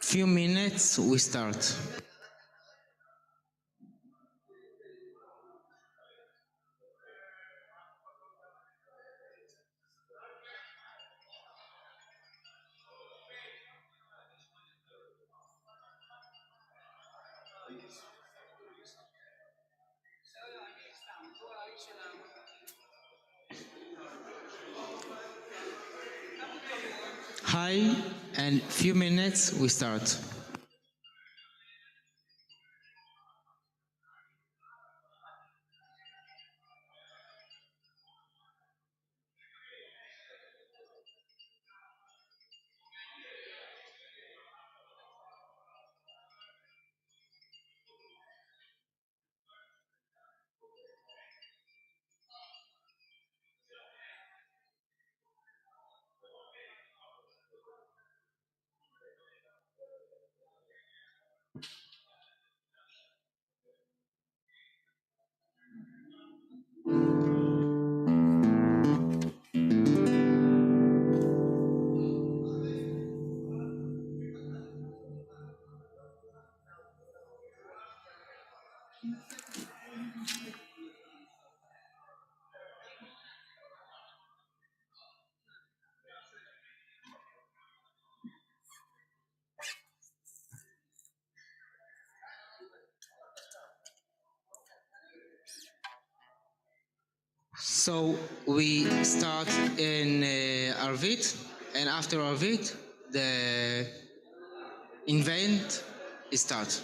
few minutes we start. Hi, and few minutes we start. So we start in Arvit, and after Arvit, the event starts.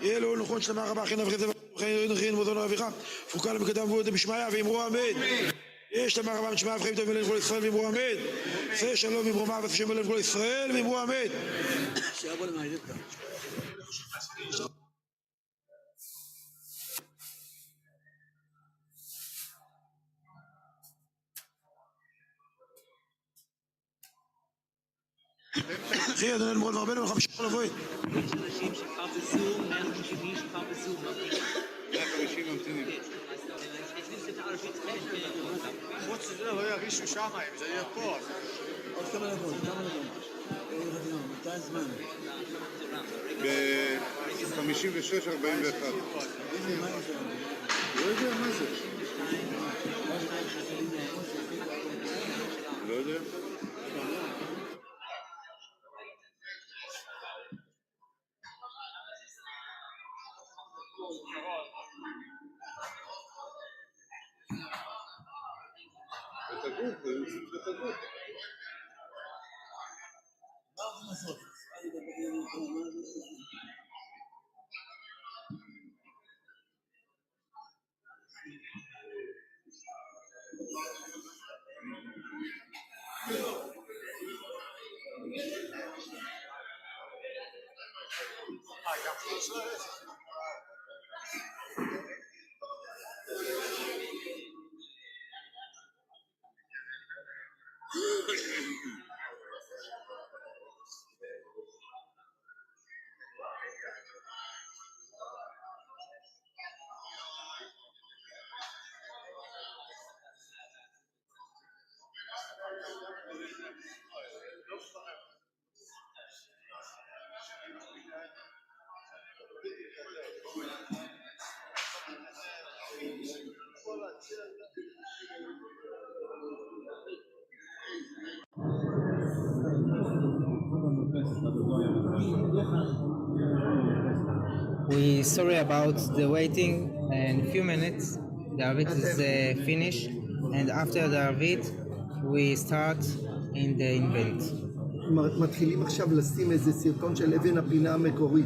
אלו נכון שלמה רבה חן אבחי זבח חן חן מוזונו אביך פוקל מקדם ועוד בשמעיה ואמרו אמן יש למה רבה משמע אבחי טוב מלך כל ישראל ואמרו אמן עשה שלום ואמרו מה ושם מלך כל ישראל ואמרו אמן אחי אדוננו מורנו ורבינו וחמישה לבואי יש אנשים שכבר בזום, 150 איש כבר בזום. 150 ממתינים. חוץ מזה לא ירגישו שם, אם זה יהיה פה. עוד כמה דקות, מתי זמן? ב-56-41. לא יודע מה זה. לא יודע. We sorry about the waiting and few minutes. The Arvit is finished, and after the Arvit we start in the event. מתחילים עכשיו לשים איזה סרטון של אבן הפינה המקורית.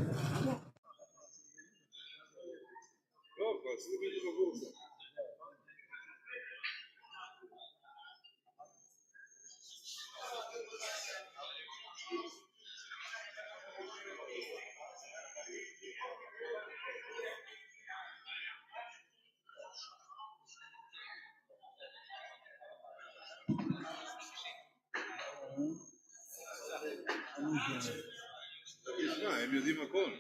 הם יודעים הכל.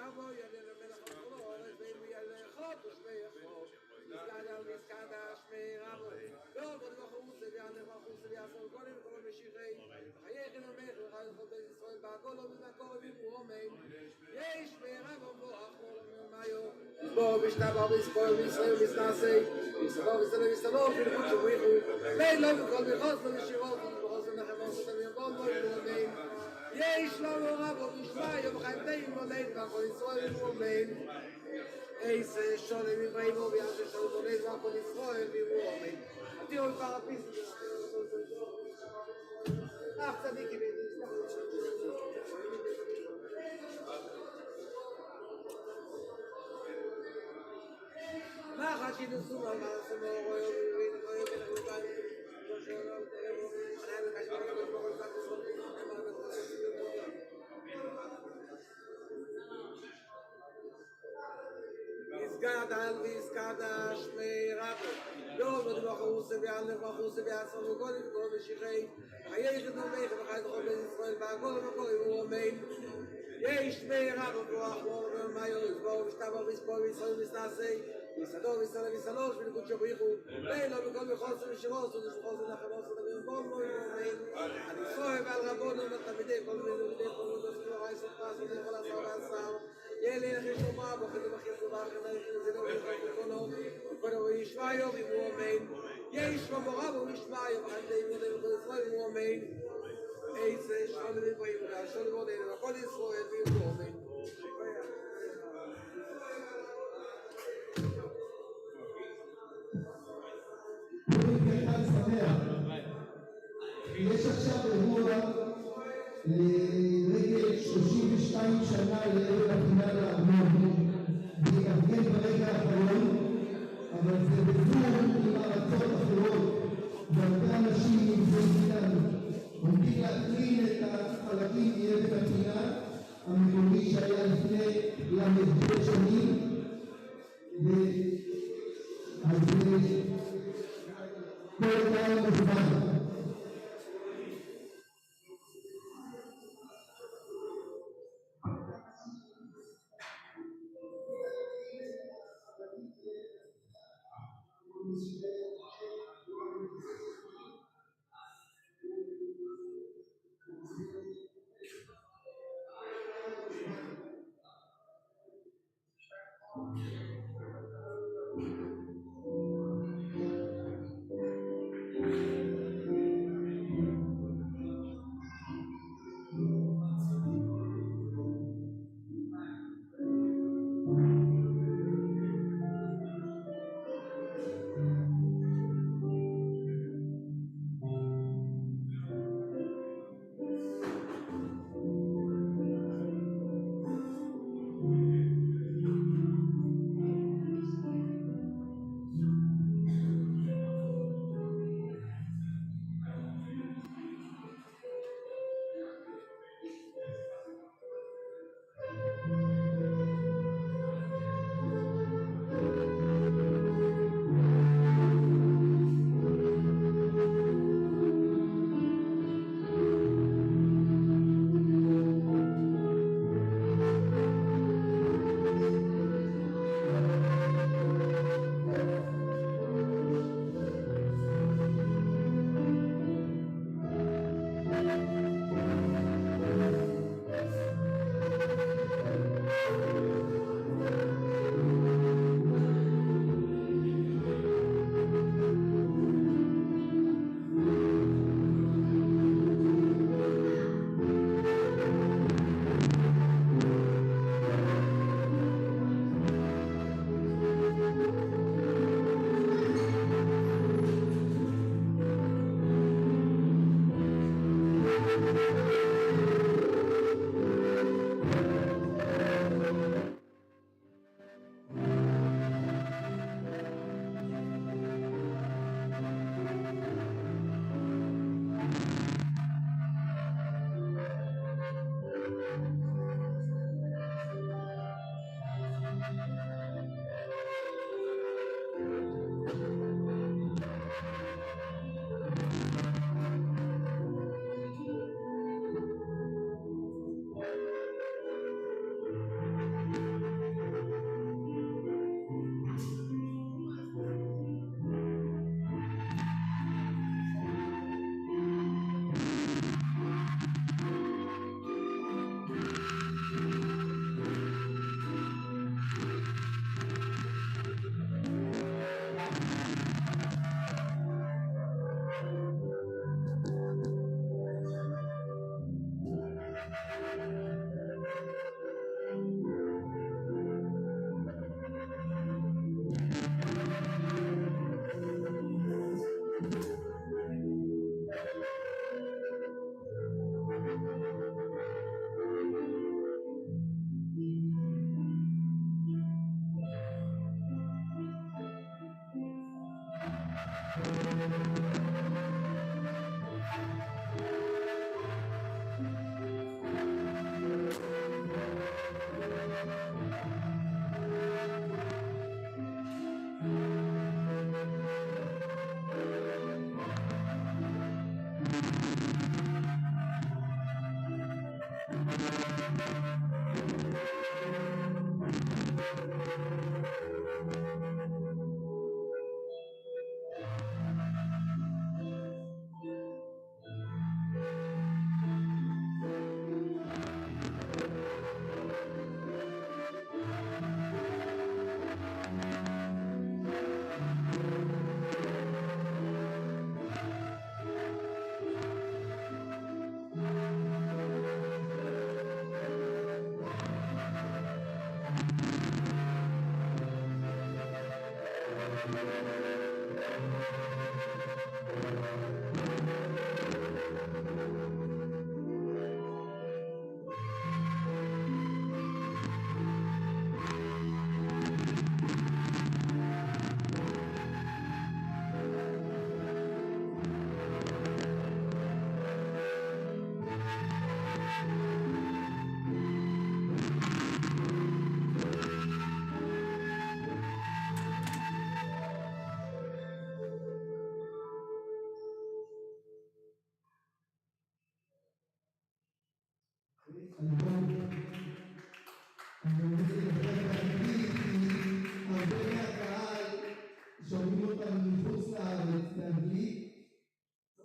אבו ידע למלך החולו, ואילו ילכות ושמי יחור. נזכדה שמי רבו. לא, בוא נבחרו סבי הנבחרו סבי עשור קודם וכל המשיחי. חייכן המלך וחי לכל בית ישראל בעגולו ובקור ובימו אמן. יש ברבו בו אחור ומאיו. בו בשתבו בספור בישראל ובסנעשי. בספור בסלו בסלו ולכות שבריחו. ליל לא בכל מחוץ ובשירות ובחוץ ונחמוס ותמירבון בו ובאמן. יש לנו רבו בשמי יום חיימתאים מולד והכל ישראל ובאמן. איזה שולם מברינו ויעשה שלום מולד והכל ישראל ובאמן. תראו כבר הפיס. צדיקי מה חשיד עשו מה עשו רואי ובין רואי ובין רואי יסגד ויסגדה שמי רבו לא בדבחו סביעל לבחו סביעשו וגולים וכל משיחי חייכת ומייך וחי לכל בית ישראל בעגול ובכל יבוא אמן יש שמי רבו ואחמור ומאיו יסבור ושתבו ויספור וישראל ויסנעשי ויסדור ויסלם ויסלוש ולכות שבריחו לילה בכל מחוץ ושירוס ודשמחוס ונחמוס ודמירבון בו אמן אני סוהב על רבונו ותלמידי כל מיני כל מודוסים ורעי סופס ולכל עשר ועשר ילי לכי שלומה בוחד ובחיר ובחר זה לא יחד וכולו וכולו ישמעיו ויבוא אמן יש במורה וישמעיו וחמדי ימודי וכל ישראל ויבוא אמן איזה שלום ויבוא והשלום עודנו וכל ישראל ויבוא אמן יש עכשיו אירוע לרגל 32 שנה לערב הפינה לארמון ויתארגן ברגע האחרון אבל זה בזום עם ארצות אחרות והרבה אנשים נמצאים איתנו עומדים להקרין את החלקים מאבן הפינה המקומי שהיה לפני ל"ב שנים אז כל קהל מוזמן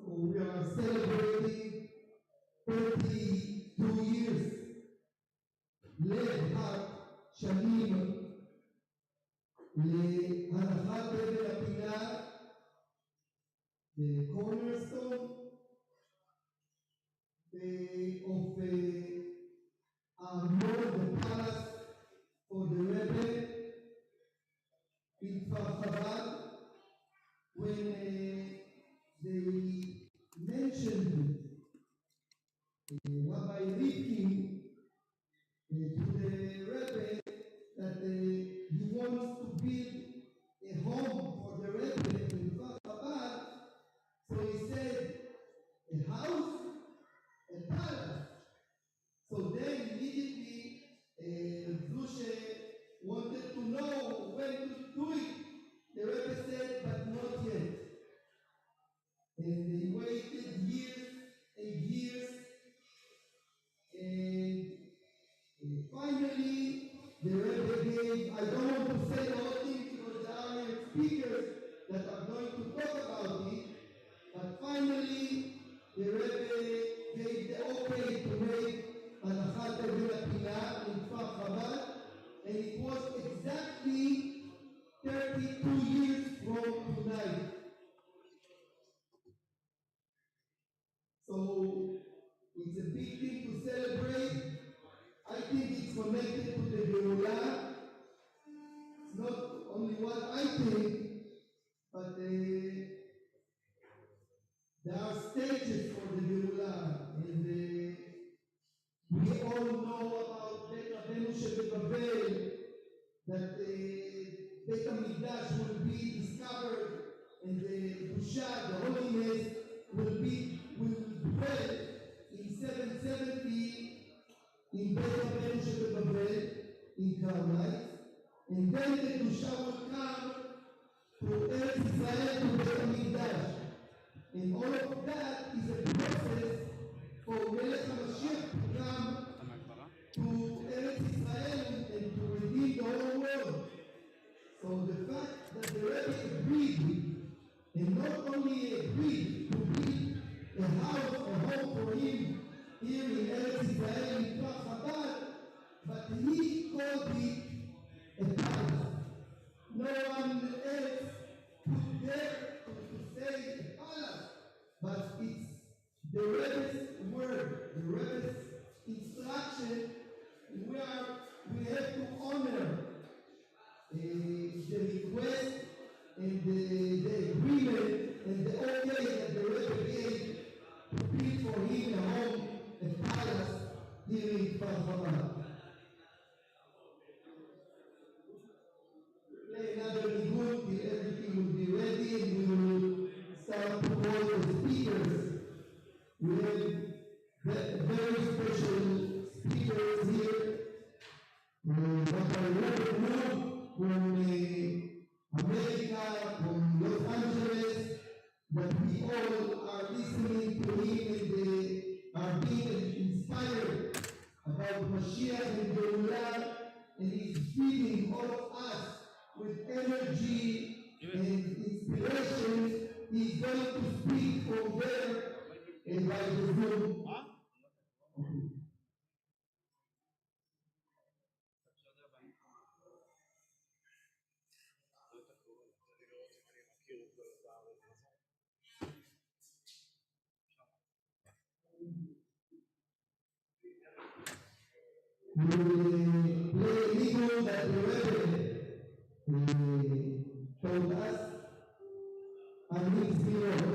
We are celebrating 32 years להנחת שנים להנחת אבן הפינה, the cornerstone of the palace for the Rebbe in בכפר. When they mentioned Rabbi Rebbe to the Rebbe that he wants to build a home for the Rebbe in Chabad, so he said a house, a palace. So then immediately Zushe wanted to know when to do it. The Rebbe said, but not yet. And they waited years and years, and finally the Rebbe gave, I don't want to say the whole thing because there are speakers that are going to talk about it, but finally the Rebbe gave the okay to make להנחת אבן הפינה in בכפר, and it was exactly 32 years from tonight. So it's a big thing to celebrate. I think it's connected to the לעולם. It's not only what I think, but there are stages for the לעולם. And we all know about אדוננו שבבבל, that בית המקדש will be discovered, and the קדושה, the holiness, will dwell in 770 in בית אדוננו שבבבל, in Carmite, and then the קדושה will come to ארץ ישראל, to בית המקדש. And all of that is a process for מלך המשיח to come to ארץ ישראל and to redeem the whole world. So the fact that the Rebbe agreed, and not only agreed to build a house, a home for him here in Eretz Israel in Chabad, but he called it a palace. No one else could dare to say a palace, but it's the Rebbe's word, the Rebbe's instruction. We have to honor the request and the agreement and the okay that the Rebbe gave to build for him a home, a palace here in בכפר. Play another nigun till everything will be ready, and we will speakers. We have very special speakers here. Dr. వర్בינו from America, from Los Angeles, that we all are listening to him and they are being inspired about Mashiach and Laulam, and he's feeding all of us with energy and inspiration. He's going to speak from there and by the Zoom. We will play a video that the Rebbe told us, and it's zero.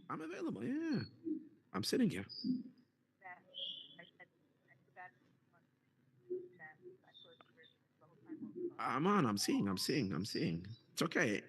I'm available. Yeah, I'm sitting here. I'm on. I'm seeing. It's okay.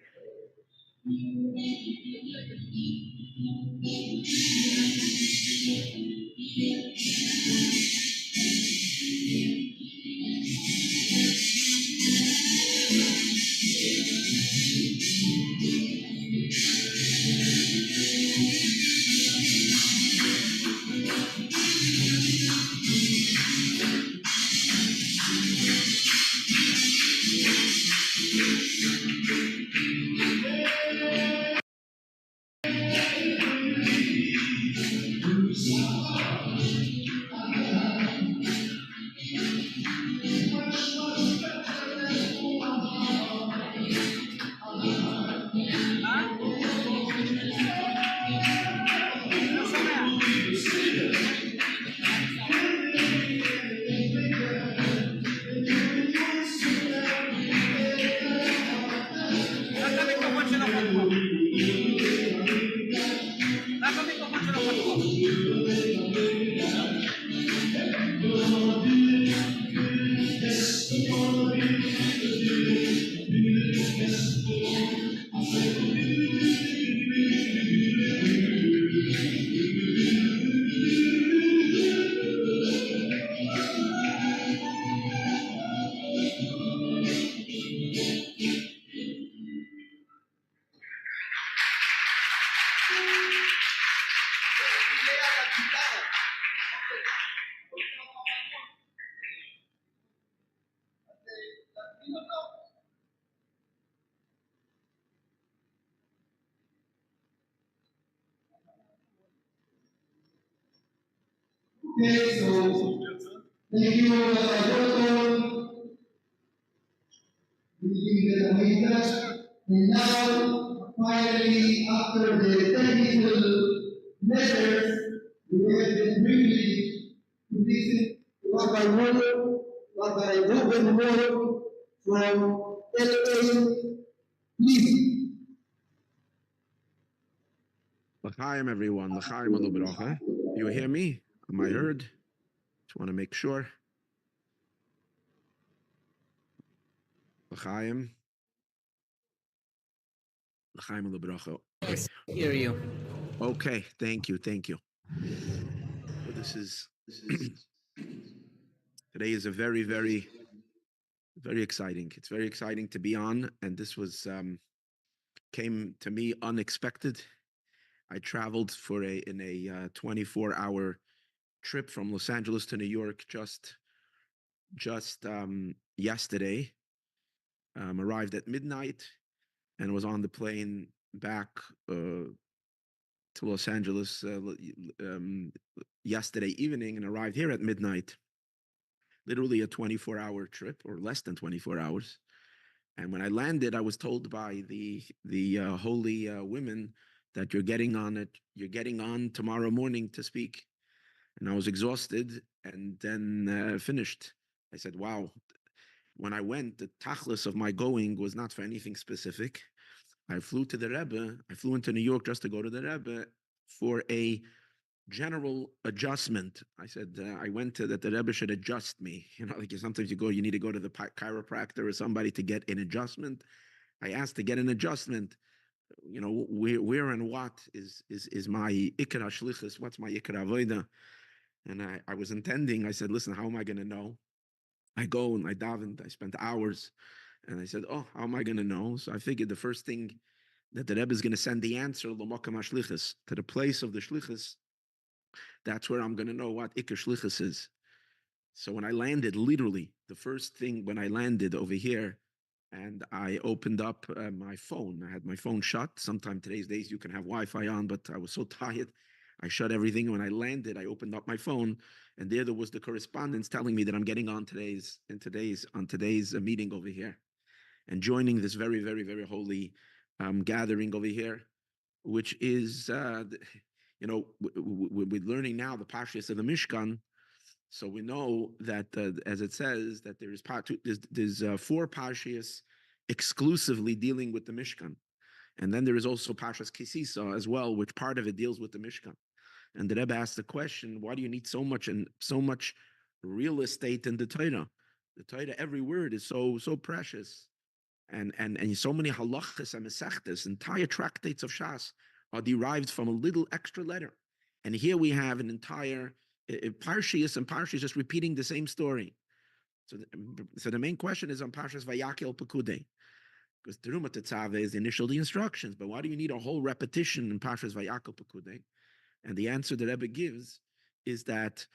Okay, so thank you, Doctor. And now, finally, after the technical measures, we have been privileged to listen to Rabbi Murno from LA. Please. L'chaim, everyone. L'chaim alo bracha. You hear me? Am I heard? Just want to make sure. L'chaim. L'chaim alo bracha. Yes, hear you. Okay, thank you. Well, this is today is a very, very, very exciting. It's very exciting to be on, and this was came to me unexpected. I traveled in a 24-hour trip from Los Angeles to New York just yesterday. Arrived at midnight and was on the plane back to Los Angeles yesterday evening and arrived here at midnight. Literally a 24-hour trip, or less than 24 hours. And when I landed, I was told by the holy women that you're getting on tomorrow morning to speak. And I was exhausted and then finished. I said, wow. When I went, the tachlis of my going was not for anything specific. I flew to the Rebbe. I flew into New York just to go to the Rebbe for a general adjustment. I said, I went to that the Rebbe should adjust me. You know, like sometimes you need to go to the chiropractor or somebody to get an adjustment. I asked to get an adjustment. You know, where and what is my ikra shlichus? What's my ikra avoda? And I was intending, I said, listen, how am I going to know? I go and I davened, I spent hours, and I said, oh, how am I going to know? So I figured the first thing that the Rebbe is going to send the answer, l'makam hashlichus, to the place of the shlichus. That's where I'm going to know what ikar shlichus is. So when I landed, literally, the first thing when I landed over here, and I opened up my phone. I had my phone shut. Sometime today's days you can have Wi-Fi on, but I was so tired. I shut everything. When I landed, I opened up my phone, and there was the correspondence telling me that I'm getting on today's meeting over here, and joining this very, very, very holy gathering over here, which is, we're learning now the Parshas of the Mishkan. So we know that, as it says, that there's 4 Parshas exclusively dealing with the Mishkan. And then there is also Parshas Kisisa as well, which part of it deals with the Mishkan. And the Rebbe asked the question, why do you need so much real estate in the Torah? The Torah, every word is so precious. And so many halachas and mesechtes, entire tractates of Shas are derived from a little extra letter. And here we have an entire Parshias and Parshas just repeating the same story. So the main question is on Parshas Vayakel Pekudei, because Teruma Tetzave is the instructions. But why do you need a whole repetition in Parshas Vayakel Pekudei? And the answer that Rebbe gives is that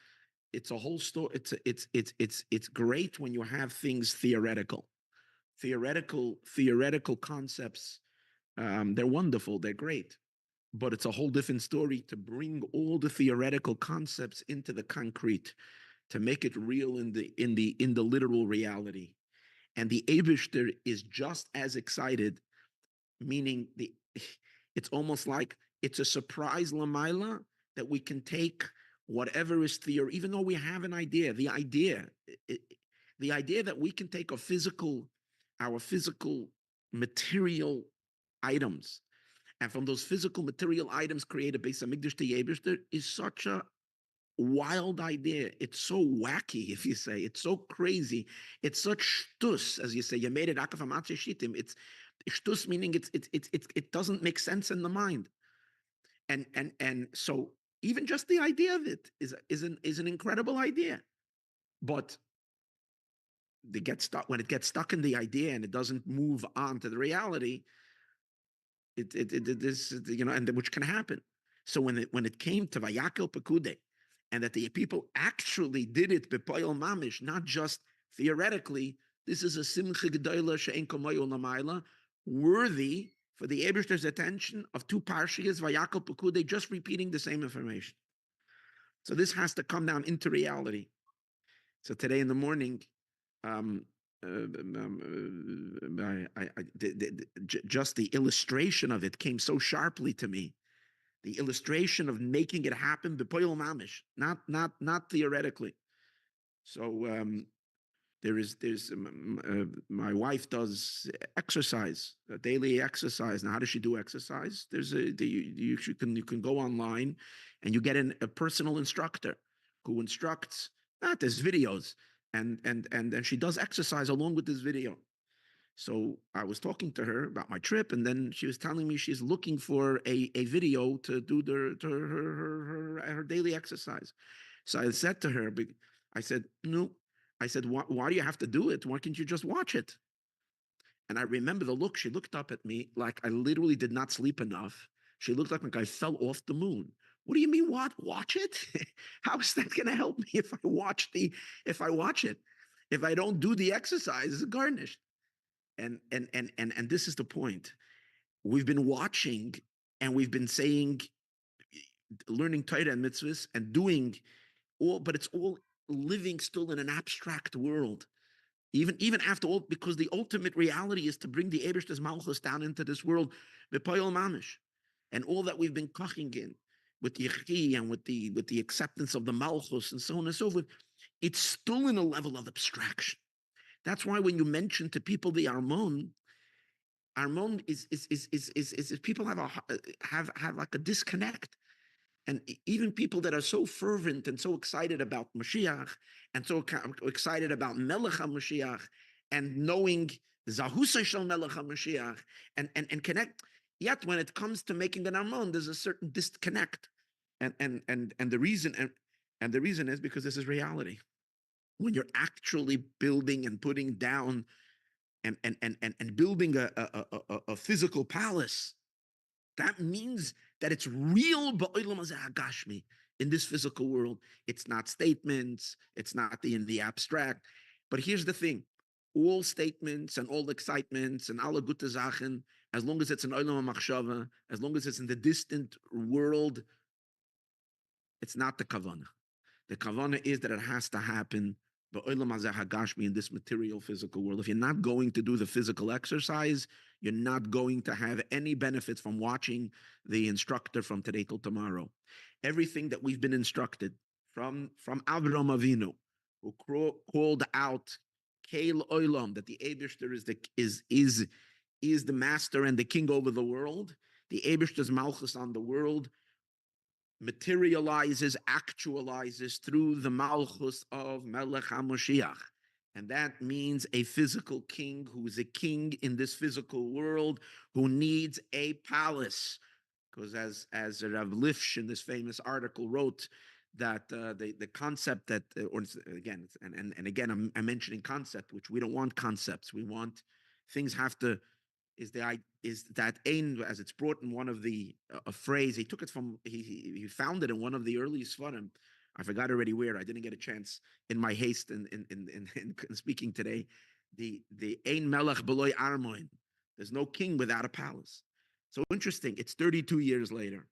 it's a whole story. It's great when you have things theoretical concepts. They're wonderful. They're great. But it's a whole different story to bring all the theoretical concepts into the concrete, to make it real in the literal reality. And the Eibishter is just as excited, meaning it's almost like it's a surprise lamaila that we can take whatever is theory, even though we have an idea. The idea that we can take our physical material items, and from those physical material items create a Beis Hamikdash to Eibishter is such a wild idea. It's so wacky, if you say. It's so crazy. It's such shtus, as you say. You made it akaf amatze shitim. It's shtus, meaning it doesn't make sense in the mind. And so even just the idea of it is an incredible idea. But when it gets stuck in the idea and it doesn't move on to the reality, and which can happen. So when it came to Vayakel Pekude, and that the people actually did it b'poyel mamish, not just theoretically, this is a simcha gedola she'en kamoyo lamaila, worthy for the Eibishter's attention of 2 Parshias, Vayakel Pekude, just repeating the same information. So this has to come down into reality. So today in the morning, just the illustration of it came so sharply to me. The illustration of making it happen, b'poyel mamish, not theoretically. So there's my wife does exercise, daily exercise. Now, how does she do exercise? You can go online and you get a personal instructor who instructs. There's videos. And she does exercise along with this video. So I was talking to her about my trip, and then she was telling me she's looking for a video to do her daily exercise. So I said to her, I said, no. I said, why do you have to do it? Why can't you just watch it? And I remember the look. She looked up at me like I literally did not sleep enough. She looked like I fell off the moon. What do you mean, what? Watch it? How is that going to help me if I watch it? If I don't do the exercise, it's garnished. And this is the point. We've been watching and we've been saying, learning Torah and mitzvahs and doing all, but it's all living still in an abstract world. Even after all, because the ultimate reality is to bring the Eibishter's Malchus down into this world, b'poyel mamish, and all that we've been koching in, with the Yechi and with the acceptance of the Malchus and so on and so forth, it's still in a level of abstraction. That's why when you mention to people the Armon is people have like a disconnect. And even people that are so fervent and so excited about Mashiach and so excited about Melech HaMashiach and knowing Zahusay Shel Melech HaMashiach and connect, yet when it comes to making an Armon, there's a certain disconnect. And the reason is because this is reality. When you're actually building and putting down and building a physical palace, that means that it's real in this physical world. It's not statements, it's not in the abstract. But here's the thing. All statements and all excitements and alle gute Sachen, as long as it's an Olam HaMachshava, as long as it's in the distant world, It's not the kavana. The kavana is that it has to happen in this material physical world. If you're not going to do the physical exercise, you're not going to have any benefits from watching the instructor from today till tomorrow. Everything that we've been instructed from Avraham Avinu, who called out Kael Olam, that the Eibishter is the master and the king over the world. The Eibishter's malchus on the world materializes, actualizes through the malchus of Melech HaMashiach. And that means a physical king who is a king in this physical world, who needs a palace. Because as Rav Lifsh in this famous article wrote, that the concept that, again, I'm mentioning concept, which we don't want concepts. We want things have to, is that ein, as it's brought in one of the a phrase. He took it from he found it in one of the early Svarim. I forgot already where. I didn't get a chance in my haste in speaking today. The ein melech beloy armoin. There's no king without a palace. So interesting. It's 32 years later,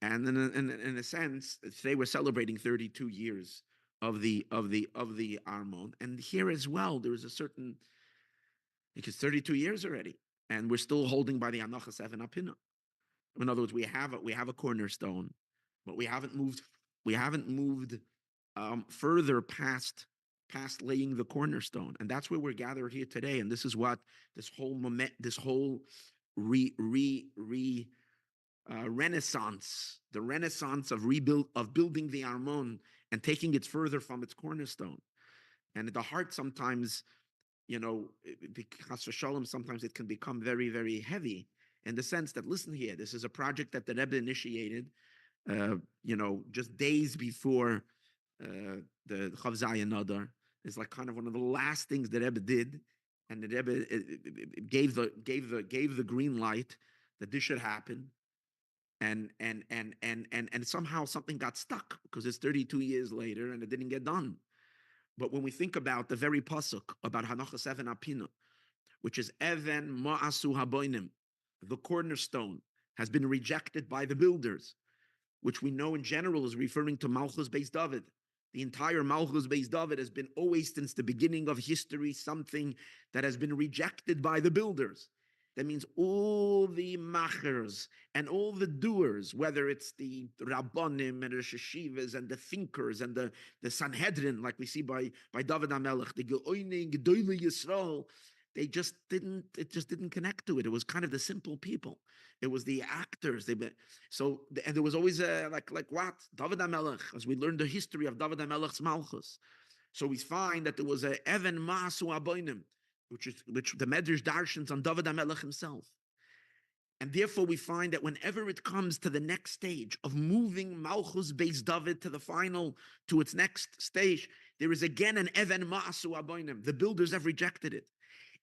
and in a sense, today we're celebrating 32 years of the armon. And here as well, there is a certain, because 32 years already. And we're still holding by the Hanacha 7 Apina. In other words, we have a cornerstone, but we haven't moved further past laying the cornerstone, and that's where we're gathered here today. And this is what this whole renaissance, the renaissance of building the Armon and taking it further from its cornerstone. And the heart sometimes, because for Shalom, sometimes it can become very, very heavy in the sense that, listen here, this is a project that the Rebbe initiated, just days before the Chav Zayin Adar. It's like kind of one of the last things the Rebbe did, and the Rebbe gave the green light that this should happen, and somehow something got stuck because it's 32 years later and it didn't get done. But when we think about the very pasuk about Hanacha 7 Apina, which is Even Ma'asu Haboinim, the cornerstone has been rejected by the builders, which we know in general is referring to Malchus Beis David. The entire Malchus Beis David has been always since the beginning of history something that has been rejected by the builders. That means all the machers and all the doers, whether it's the Rabbanim and the Sheshivas and the thinkers and the Sanhedrin, like we see by David HaMelech, the Geoining, Gedoyle Yisrael, it just didn't connect to it. It was kind of the simple people. It was the actors. And there was always like what? David HaMelech, as we learned the history of David HaMelech's Malchus. So we find that there was a Even Ma'asu Aboinim, which the Medrash darshans on David HaMelech himself. And therefore we find that whenever it comes to the next stage of moving Malchus Beis David to its next stage, there is again an Even Ma'asu Aboinim. The builders have rejected it,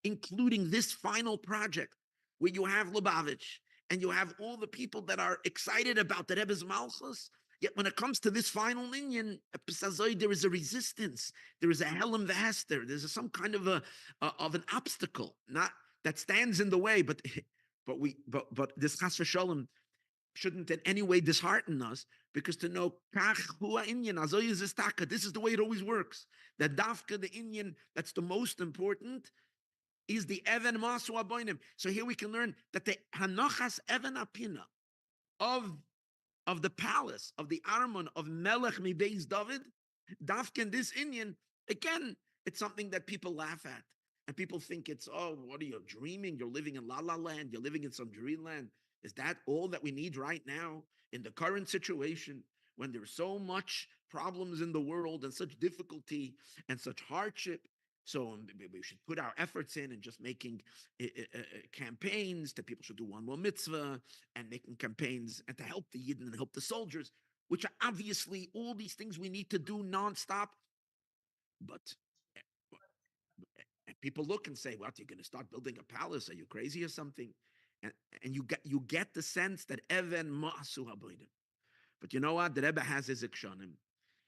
including this final project where you have Lubavitch and you have all the people that are excited about the Rebbe's Malchus. Yet when it comes to this final Inyan, there is a resistance. There is a Helam V'Hester. There's some kind of an obstacle, not that stands in the way. But this Chas v'Shalom shouldn't in any way dishearten us, because to know Kach Hua Inyan Azoy is Istaka. This is the way it always works. That Dafka the Inyan that's the most important is the Even Masu Aboinim. So here we can learn that the Hanochas Even Apina of the palace, of the Armon, of Melech Mi Beis David, Dafkin, this Inyan, again, it's something that people laugh at. And people think it's, oh, what are you dreaming? You're living in La La Land. You're living in some dreamland. Is that all that we need right now in the current situation when there's so much problems in the world and such difficulty and such hardship? So we should put our efforts in and just making campaigns that people should do one more mitzvah and making campaigns and to help the Yidden and help the soldiers, which are obviously all these things we need to do nonstop. But people look and say, "What? You're going to start building a palace? Are you crazy or something?" And you get the sense that Even Ma'asu Haboidim. But you know what? The Rebbe has his akshanim,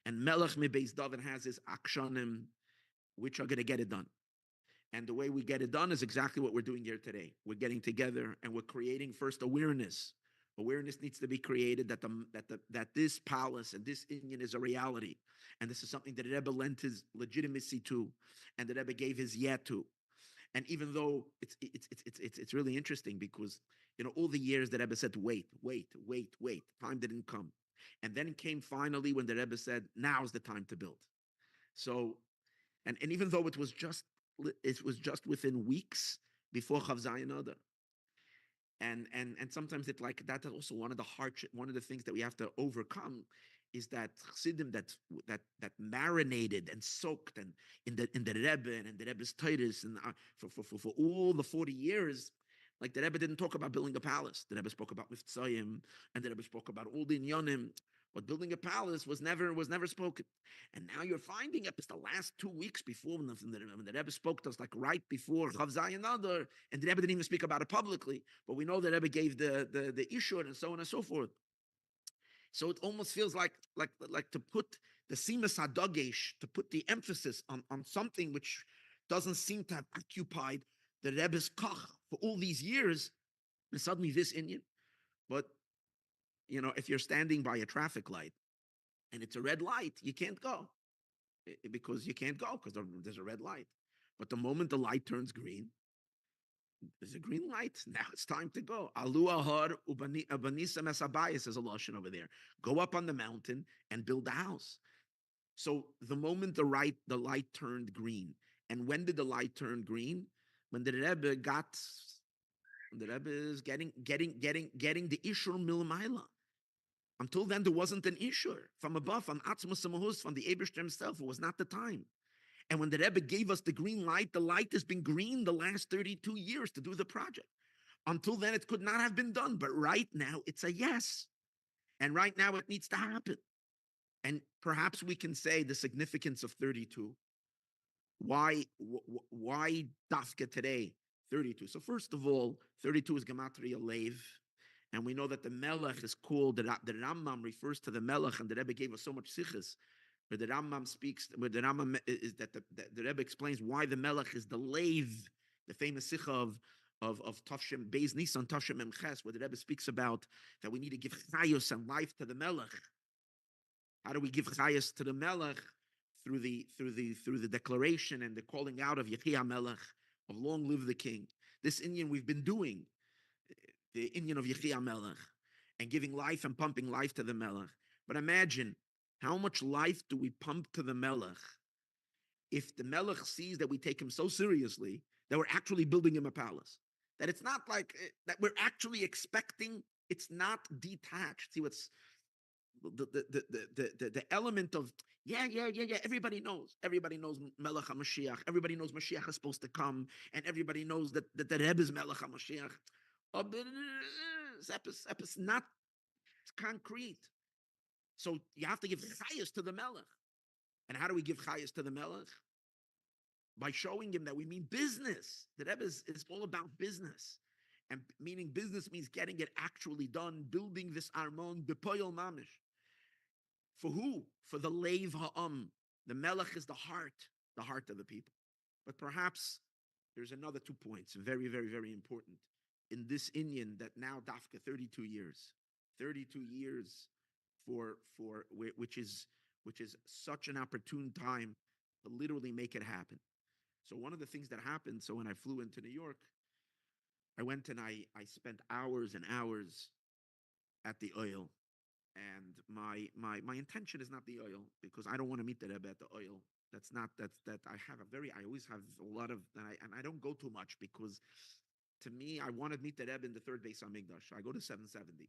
and Melech Mi Beis David has his akshanim, which are going to get it done. And the way we get it done is exactly what we're doing here today. We're getting together and we're creating first awareness. Awareness needs to be created that this palace and this Inyan is a reality, and this is something that the Rebbe lent his legitimacy to, and the Rebbe gave his yet to. And even though it's really interesting because all the years the Rebbe said wait, time didn't come, and then it came finally when the Rebbe said now's the time to build. So, and even though it was just within weeks before Chav Zayin Adar. And sometimes it's like that. Also, one of the things that we have to overcome is that chassidim that marinated and soaked and in the Rebbe and in the Rebbe's Titus and for all the 40 years, like the Rebbe didn't talk about building a palace. The Rebbe spoke about Miftzayim, and the Rebbe spoke about all the Inyanim. But building a palace was never spoken. And now you're finding it's the last 2 weeks before when the Rebbe spoke to us, like right before Chav Zayin Adar, and the Rebbe didn't even speak about it publicly. But we know the Rebbe gave the Ishur and so on and so forth. So it almost feels like to put the Simas Hadagesh, to put the emphasis on something which doesn't seem to have occupied the Rebbe's kach for all these years, and suddenly this Inyan. But if you're standing by a traffic light and it's a red light, you can't go because there's a red light. But the moment the light turns green, there's a green light. Now it's time to go. Alu ahar ubanisa mesabayis is a lashon over there. Go up on the mountain and build a house. So the moment the light turned green, and when did the light turn green? When the Rebbe is getting the ishur milmaila. Until then, there wasn't an ishur from above, from Atzmus Samahus, from the Eibishter himself. It was not the time. And when the Rebbe gave us the green light, the light has been green the last 32 years to do the project. Until then, it could not have been done. But right now, it's a yes. And right now, it needs to happen. And perhaps we can say the significance of 32. Why Dafka today, 32? So first of all, 32 is Gematria Lev. And we know that the Melech is called, the Rambam refers to the Melech, and the Rebbe gave us so much sichas, where the Rambam speaks, where the Rambam is that the Rebbe explains why the Melech is the Lev, the famous sicha of Tavshem Beis Nisan, Tavshem Memches, where the Rebbe speaks about that we need to give chayos and life to the Melech. How do we give chayos to the Melech? Through the declaration and the calling out of Yechi HaMelech, of long live the King. This Inyan we've been doing, the Inyan of Yechi HaMelech, and giving life and pumping life to the Melech. But imagine, how much life do we pump to the Melech if the Melech sees that we take him so seriously that we're actually building him a palace? That it's not like that we're actually expecting, it's not detached. See what's the element of everybody knows Melech HaMashiach, everybody knows Mashiach is supposed to come, and everybody knows that the Rebbe is Melech HaMashiach. It's not concrete. So you have to give chayas to the Melech. And how do we give chayas to the Melech? By showing him that we mean business. The Rebbe is all about business. And meaning business means getting it actually done, building this armon, bepoyel mamish. For who? For the Lev Ha'am. The Melech is the heart of the people. But perhaps there's another 2 points, very, very, very important. In this Inyan that now Dafka 32 years which is such an opportune time to literally make it happen. So one of the things that happened, so when I flew into New York, I went and I spent hours and hours at the oil. And my intention is not the oil, because I don't want to meet the Rebbe at the oil. I always have a lot of, and I don't go too much, because to me, I want to meet the Rebbe in the third Beis HaMikdash. I go to 770.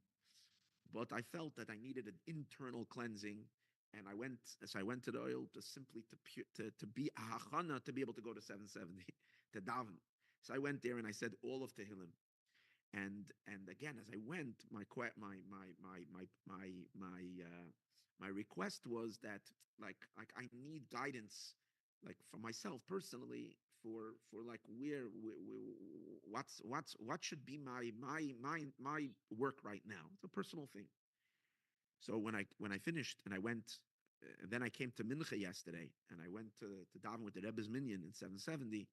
But I felt that I needed an internal cleansing, and I went to the oil to simply to be a hachana to be able to go to 770 to daven. So I went there and I said all of Tehillim, and again as I went, my request was that like I need guidance, like for myself personally, for like what should be my work right now. It's a personal thing. So when I finished and I went, and then I came to Mincha yesterday, and I went to daven with the Rebbe's Minyan in 770.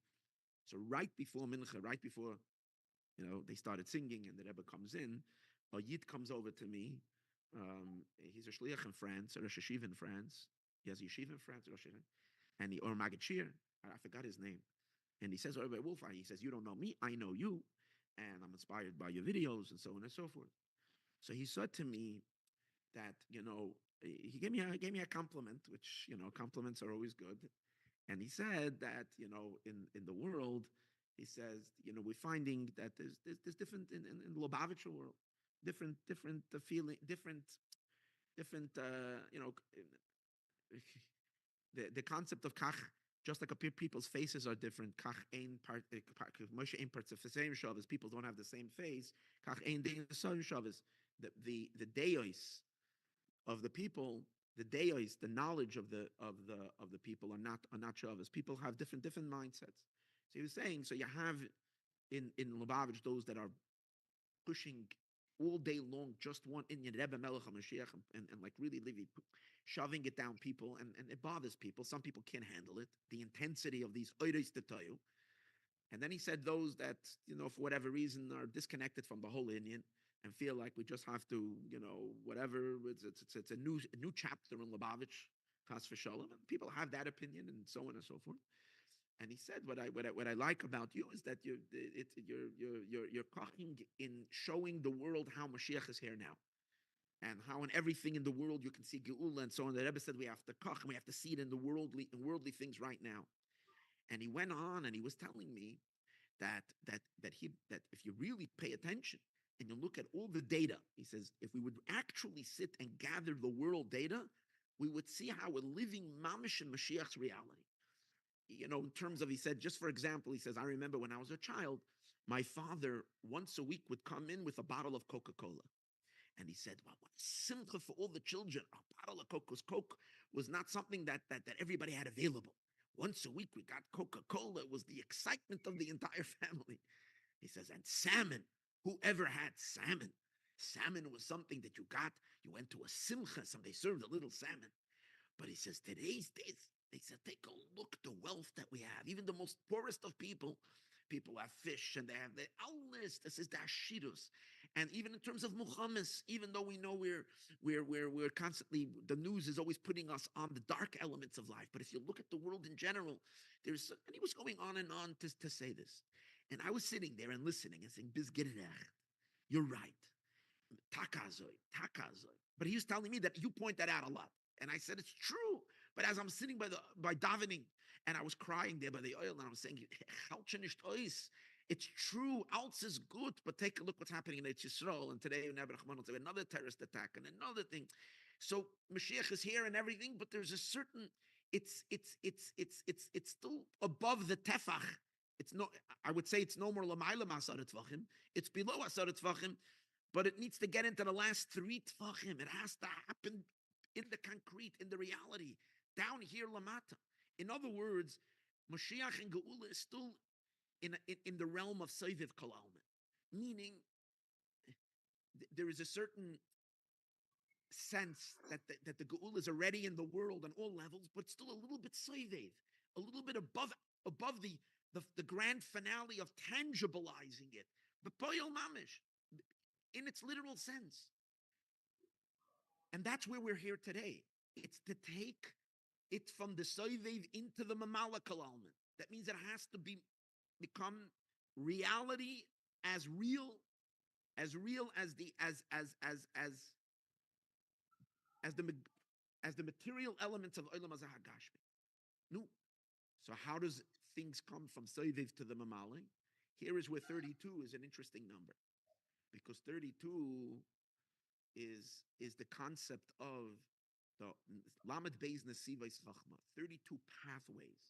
So right before Mincha, right before they started singing and the Rebbe comes in, a Yid comes over to me. He's a shliach in France, or a yeshiva in France. He has a yeshiva in France, and or Maggid Shir. I forgot his name. And he says, Rabbi Wolf, he says, you don't know me, I know you, and I'm inspired by your videos and so on and so forth. So he said to me that, he gave me a compliment, which, compliments are always good. And he said that, in the world, he says, we're finding that there's different in the Lubavitcher world, different feeling, different, the concept of kach, just like people's faces are different. Kach ein part, Moshe ein part of the same shavas. People don't have the same face. Kach ein dein son shavas. The deos of the people, the deos, the knowledge of the people are not shavas. People have different mindsets. So he was saying, so you have in Lubavitch those that are pushing all day long just one Inyan Rebbe Melech HaMashiach and like really shoving it down people, and it bothers people. Some people can't handle it, the intensity of these Oiris Tetayu. And then he said those that, for whatever reason are disconnected from the whole Inyan and feel like we just have to, whatever, it's a new chapter in Lubavitch, Chas v'Shalom, and people have that opinion and so on and so forth. And he said, what I like about you is that you're koching in showing the world how Mashiach is here now, and how in everything in the world you can see Geula and so on. The Rebbe said we have to koch and we have to see it in worldly things right now. And he went on and he was telling me that if you really pay attention and you look at all the data, he says, if we would actually sit and gather the world data, we would see how we're living mamish in Mashiach's reality. In terms of, he said, just for example, he says, I remember when I was a child, my father once a week would come in with a bottle of Coca-Cola. And he said, well, what a simcha for all the children. A bottle of Coke was not something that everybody had available. Once a week we got Coca-Cola. It was the excitement of the entire family. He says, and salmon, whoever had salmon? Salmon was something that you went to a simcha, they served a little salmon. But he says, today's days, they said, take a look at the wealth that we have. Even the most poorest of people have fish and they have the alles. This is the ashirus. And even in terms of Muhammad, even though we know we're constantly, the news is always putting us on the dark elements of life. But if you look at the world in general, and he was going on and on to say this. And I was sitting there and listening and saying, you're right. Takazoi. But he was telling me that you point that out a lot. And I said, it's true. But as I'm sitting by davening, and I was crying there by the oil, and I was saying, it's true, Alts is good, but take a look what's happening in Eretz Yisrael. And today, another terrorist attack and another thing. So Mashiach is here and everything, but there's a certain, it's still above the tefach. I would say it's no more l'mayla ma'asar tvachim. It's below asar tvachim, but it needs to get into the last 3 tvachim. It has to happen in the concrete, in the reality, down here lamata. In other words, Mashiach and Geula is still in the realm of Soviv Kol Almin, meaning there is a certain sense that the Geula is already in the world on all levels, but still a little bit Soviv, a little bit above the grand finale of tangibilizing it, the Poyel Mamish, in its literal sense. And that's where we're here today. It's to take it from the Soivev into the Mamala Kalalman. That means it has to become reality, as real as the material elements of Olam Hazeh Hagashmi. No. So how does things come from Soivev to the Mamala? Here is where 32 is an interesting number, because 32 is the concept of the Lamed Beis Nesivos Chachma, 32 pathways.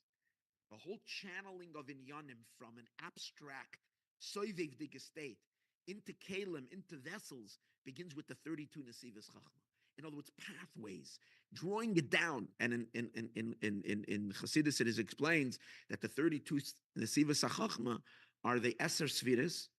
The whole channeling of Inyanim from an abstract Soivevdig state into Kalim, into vessels, begins with the 32 Nesivos Chachma. In other words, pathways, drawing it down. And in Chassidus it explains that the 32 Nesivos Chachma are the Eser Sfiras.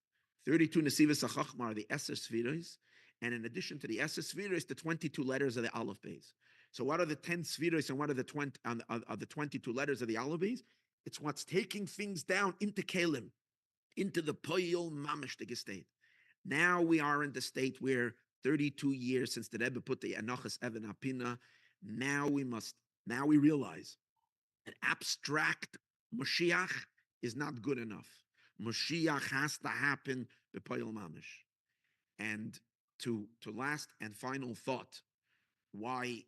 32 Nesivos Chachma are the Eser Sfiras. And in addition to the Eser Sfiras, the 22 letters of the Aleph Beis. So what are the 10 Sfiras and what are the 22 letters of the Aleph Beis? It's what's taking things down into Kalim, into the Poyel Mamishtig state. Now we are in the state where 32 years since the Rebbe put the Anochas Even Hapina, now we realize that abstract Mashiach is not good enough. Mashiach has to happen b'poyel mamish. And to last and final thought, why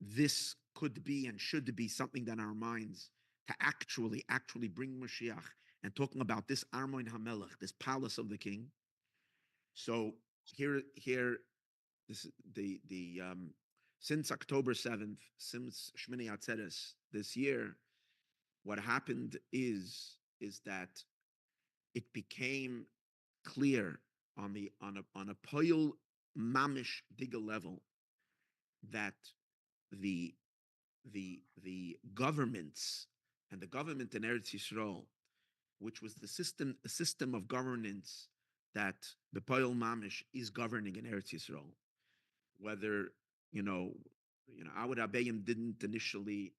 this could be and should be something that in our minds to actually bring Mashiach, and talking about this Armon HaMelech, this palace of the king. So here, this since October 7th, since Shmini Atzeres this year, what happened is that it became clear on a poil mamish diga level that the governments and the government in Eretz Yisrael, which was a system of governance that the poil mamish is governing in Eretz Yisrael, whether Awad Abayim didn't initially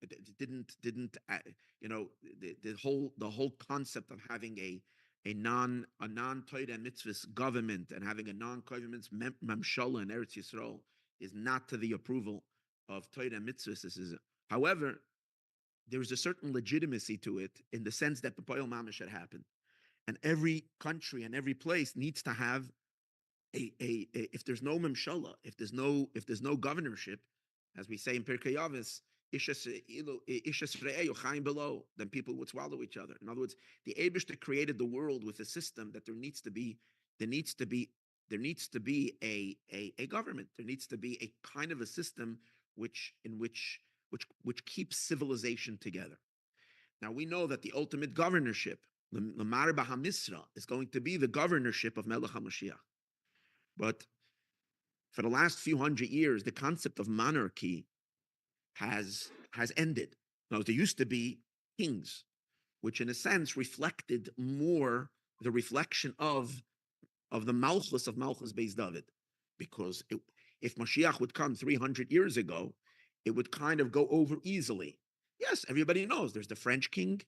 the whole concept of having a non-Torah and mitzvahs government and having a non-government memshala in Eretz Yisrael is not to the approval of Torah and mitzvahs. However, there is a certain legitimacy to it in the sense that the Poyal Mamish had happened, and every country and every place needs to have if there's no memshala, if there's no governorship, as we say in Pirkei Avos, then people would swallow each other. In other words, the Eibishter created the world with a system that there needs to be a government. There needs to be a kind of a system which keeps civilization together. Now we know that the ultimate governorship, the Marba HaMisra, is going to be the governorship of Melech HaMashiach. But for the last few hundred years, the concept of monarchy has ended. Now, there used to be kings, which in a sense reflected more the reflection of the Malchus of Malchus Beis David. Because if Mashiach would come 300 years ago, it would kind of go over easily. Yes, everybody knows there's the French king,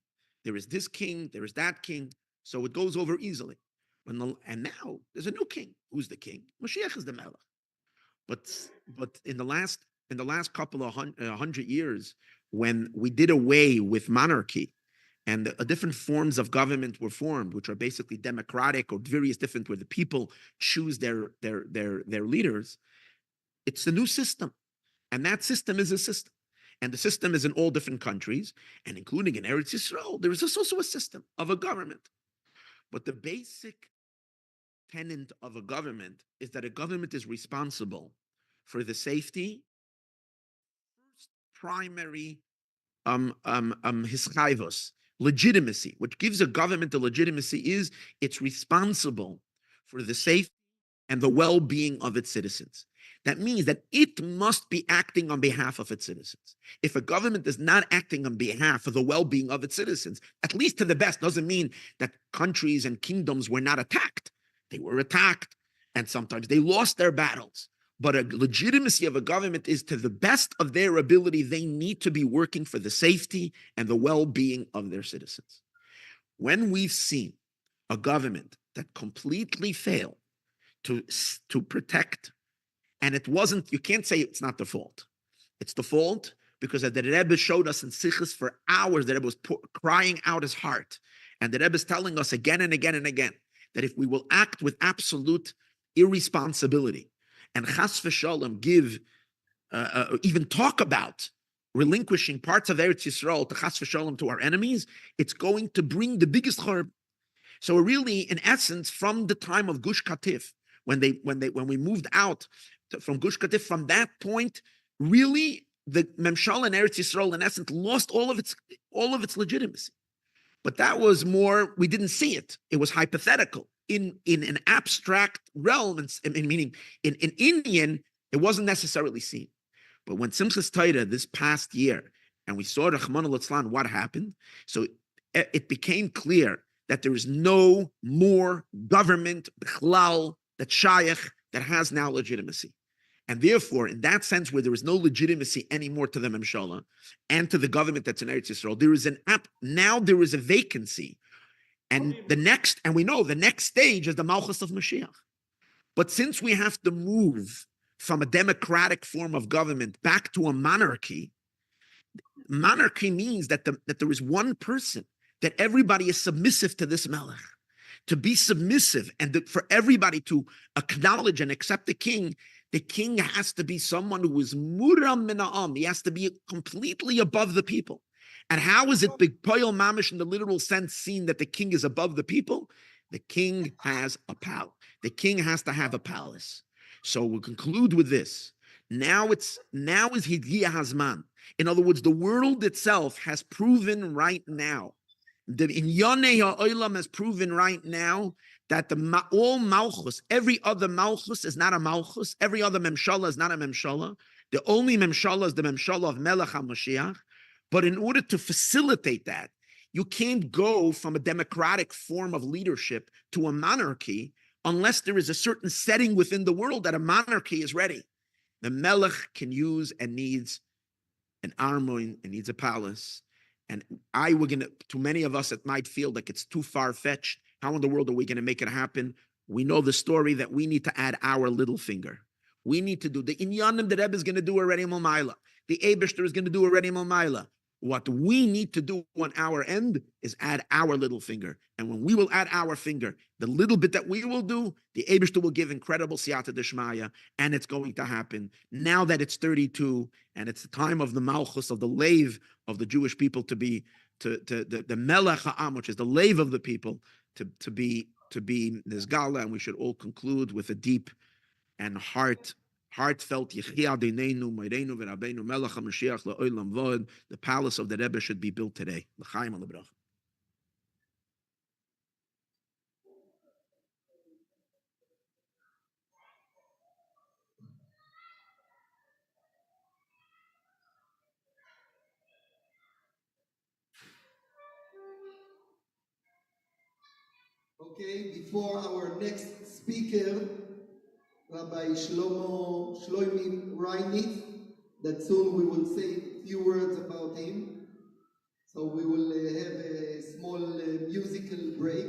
there is this king, there is that king, so it goes over easily. And now there's a new king. Who's the king? Mashiach is the Melech. But in the last couple of hundred years, when we did away with monarchy and different forms of government were formed, which are basically democratic or various different, where the people choose their leaders, it's the new system, and that system is a system, and the system is in all different countries, and including in Eretz Yisrael, there is also a system of a government. But the basic tenet of a government is that a government is responsible for the safety. First primary hischayvos, legitimacy, which gives a government the legitimacy is it's responsible for the safety and the well-being of its citizens. That means that it must be acting on behalf of its citizens. If a government is not acting on behalf of the well-being of its citizens, at least to the best, doesn't mean that countries and kingdoms were not attacked. They were attacked, and sometimes they lost their battles. But a legitimacy of a government is to the best of their ability, they need to be working for the safety and the well-being of their citizens. When we've seen a government that completely failed to protect, and it wasn't, you can't say it's not the fault. It's the fault because the Rebbe showed us in Sichos for hours, the Rebbe was crying out his heart. And the Rebbe is telling us again and again and again that if we will act with absolute irresponsibility and chas v'shalom give, even talk about relinquishing parts of Eretz Yisrael to chas v'shalom to our enemies, it's going to bring the biggest harm. So really, in essence, from the time of Gush Katif, when we moved out from Gush Katif, from that point, really the Memshal and Eretz Yisrael, in essence, lost all of its legitimacy. But that was more, we didn't see it. It was hypothetical. In an abstract realm, meaning in Indian, it wasn't necessarily seen. But when Simchas Torah this past year, and we saw Rachmana litzlan, what happened? So it became clear that there is no more government, bichlal, that shayach, that has now legitimacy. And therefore, in that sense, where there is no legitimacy anymore to the Memshala and to the government that's in Eretz Yisrael, there is now there is a vacancy. And we know the next stage is the Malchus of Mashiach. But since we have to move from a democratic form of government back to a monarchy, monarchy means that there is one person, that everybody is submissive to this melech. To be submissive and for everybody to acknowledge and accept the king has to be someone who is muram mina'am. He has to be completely above the people. And how is it big poyel mamish in the literal sense seen that the king is above the people? The king has a palace. The king has to have a palace. So we'll conclude with this. Now is Higiya Hazman. In other words, the world itself has proven right now. The Inyonei Ha'olam has proven right now that all Malchus, every other Malchus is not a Malchus, every other Memshala is not a Memshala. The only Memshala is the Memshala of Melech HaMashiach. But in order to facilitate that, you can't go from a democratic form of leadership to a monarchy unless there is a certain setting within the world that a monarchy is ready. The Melech can use and needs an armoin, and needs a palace. And to many of us, it might feel like it's too far-fetched. How in the world are we going to make it happen? We know the story that we need to add our little finger. We need to do the inyanim the Rebbe is going to do already Malmaila. The Eibishter is going to do already Malmaila. What we need to do on our end is add our little finger. And when we will add our finger, the little bit that we will do, the Eibishter will give incredible siyata d'shmaya, and it's going to happen. Now that it's 32, and it's the time of the malchus, of the lave of the Jewish people to be, the melech ha'am, which is the lave of the people, to be nizgala, and we should all conclude with a deep and heartfelt Yechia Adonenu, Mורנו ורבינו, melech המשיח לעולם ועד. The palace of the Rebbe should be built today. L'chaim u'lebracha. Okay, before our next speaker, Rabbi Shlomi Reinitz, that soon we will say a few words about him. So we will have a small musical break.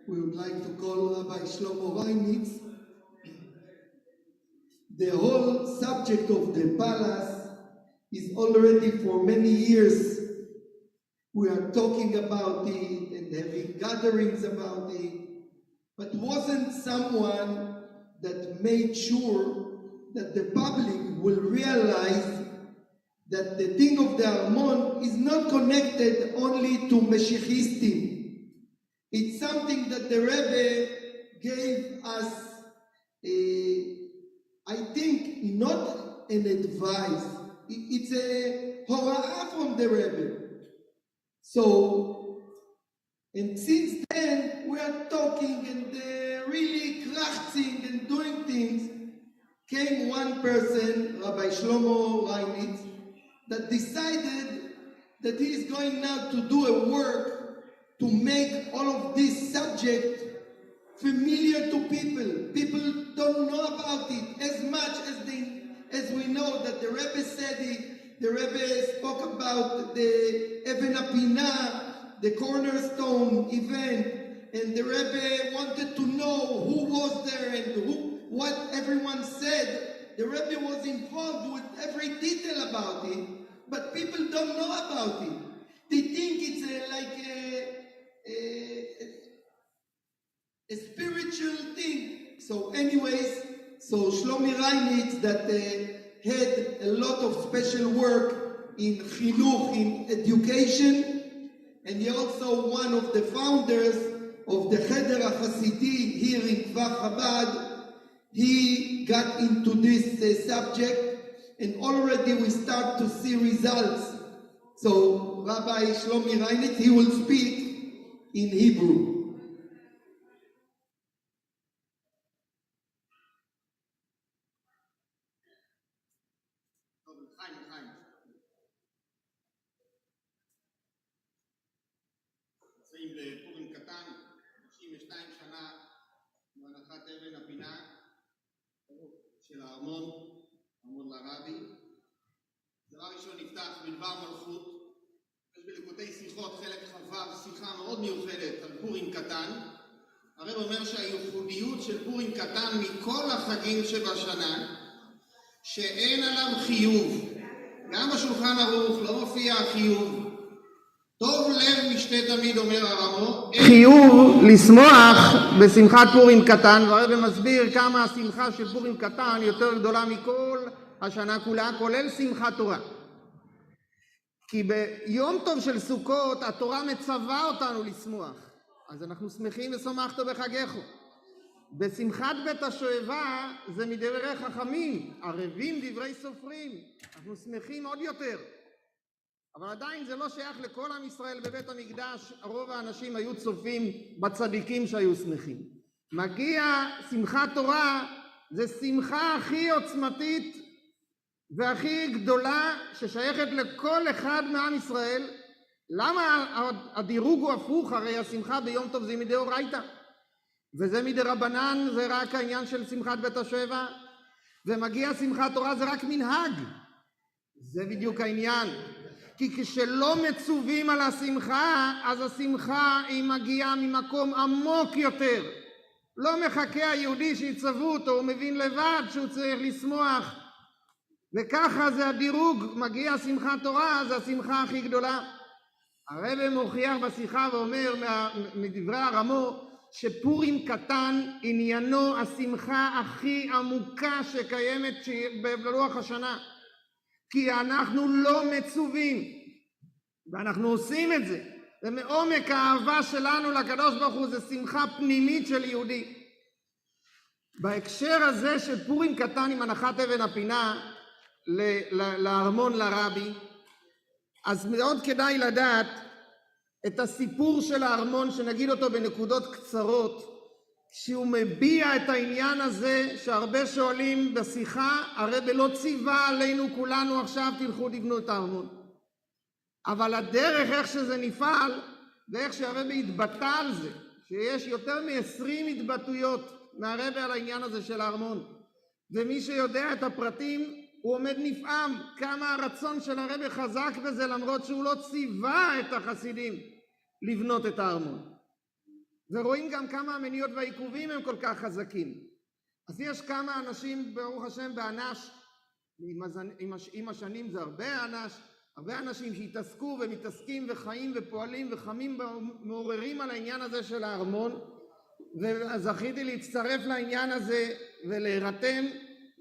We would like to call Rabbi Shlomo Reinitz. The whole subject of the palace is already for many years. We are talking about it and having gatherings about it, but wasn't someone that made sure that the public will realize that the thing of the Armon is not connected only to Mashiachistim. It's something that the Rebbe gave us, I think, not an advice. It's a hora'ah from the Rebbe. So, and since then, we are talking and really krachting and doing things. Came one person, Rabbi Shlomo Reinitz, that decided that he is going now to do a work to make all of this subject familiar to people. People don't know about it as much as we know that the Rebbe said it. The Rebbe spoke about the Hapiina, the cornerstone event, and the Rebbe wanted to know who was there and what everyone said. The Rebbe was involved with every detail about it, but people don't know about it. They think it's a spiritual thing. So anyways, so Shlomi Reinitz that had a lot of special work in chinuch, in education, and he also one of the founders of the Cheder HaChasidi here in Kfar Chabad. He got into this subject, and already we start to see results. So Rabbi Shlomi Reinitz, he will speak in Hebrew. בפורים קטן, 92 שנה להנחת אבן הפינה של לארמון, ארמון לרבי. דבר ראשון נפתח בדבר מלכות. יש בליקוטי שיחות חלק ח"ו שיחה מאוד מיוחדת על פורים קטן. הרב אומר שהייחודיות של פורים קטן מכל החגים שבשנה, שאין עליו חיוב. גם בשולחן ערוך לא מופיע החיוב. טוב לב משתה תמיד, אומר הרמו, חיוב לשמוח בשמחת פורים קטן. והרב מסביר כמה השמחה של פורים קטן יותר גדולה מכל השנה כולה, כולל שמחת תורה. כי ביום טוב של סוכות התורה מצווה אותנו לשמוח, אז אנחנו שמחים ושמחת בחגך. בשמחת בית השואבה זה מדברי חכמים, ערבים דברי סופרים, אנחנו שמחים עוד יותר. אבל עדיין זה לא שייך לכל עם ישראל. בבית המקדש רוב האנשים היו צופים בצדיקים שהיו שמחים. מגיע שמחת תורה, זה שמחה הכי עוצמתית והכי גדולה ששייכת לכל אחד מעם ישראל. למה הדירוג הוא הפוך? הרי השמחה ביום טוב זה מדאורייתא, וזה מדרבנן, זה רק העניין של שמחת בית השואבה. ומגיע שמחת תורה זה רק מנהג, זה בדיוק העניין. כי כשלא מצווים על השמחה, אז השמחה היא מגיעה ממקום עמוק יותר. לא מחכה היהודי שיצוו אותו, הוא מבין לבד שהוא צריך לשמוח. וככה זה הדירוג, מגיע שמחת תורה, זה השמחה הכי גדולה. הרב מוכיח בשיחה ואומר מדברי הרמו, שפורים קטן עניינו השמחה הכי עמוקה שקיימת בלוח השנה. כי אנחנו לא מצווים, ואנחנו עושים את זה. זה מעומק האהבה שלנו לקדוש ברוך הוא, זה שמחה פנימית של יהודי. בהקשר הזה של פורים קטן עם הנחת אבן הפינה לארמון לרבי, אז מאוד כדאי לדעת את הסיפור של הארמון, שנגיד אותו בנקודות קצרות, שהוא מביע את העניין הזה שהרבה שואלים בשיחה. הרב לא ציווה עלינו כולנו עכשיו תלכו תבנו את הארמון, אבל הדרך איך שזה נפעל ואיך שהרב התבטא על זה, שיש יותר מ-20 התבטאויות מהרב על העניין הזה של הארמון, ומי שיודע את הפרטים הוא עומד נפעם כמה הרצון של הרב חזק בזה, למרות שהוא לא ציווה את החסידים לבנות את הארמון. ורואים גם כמה המניעות והעיכובים הם כל כך חזקים. אז יש כמה אנשים ברוך השם באנש, עם השנים זה הרבה אנשים שהתעסקו ומתעסקים וחיים ופועלים וחמים מעוררים על העניין הזה של הארמון, וזכיתי להצטרף לעניין הזה ולהירתם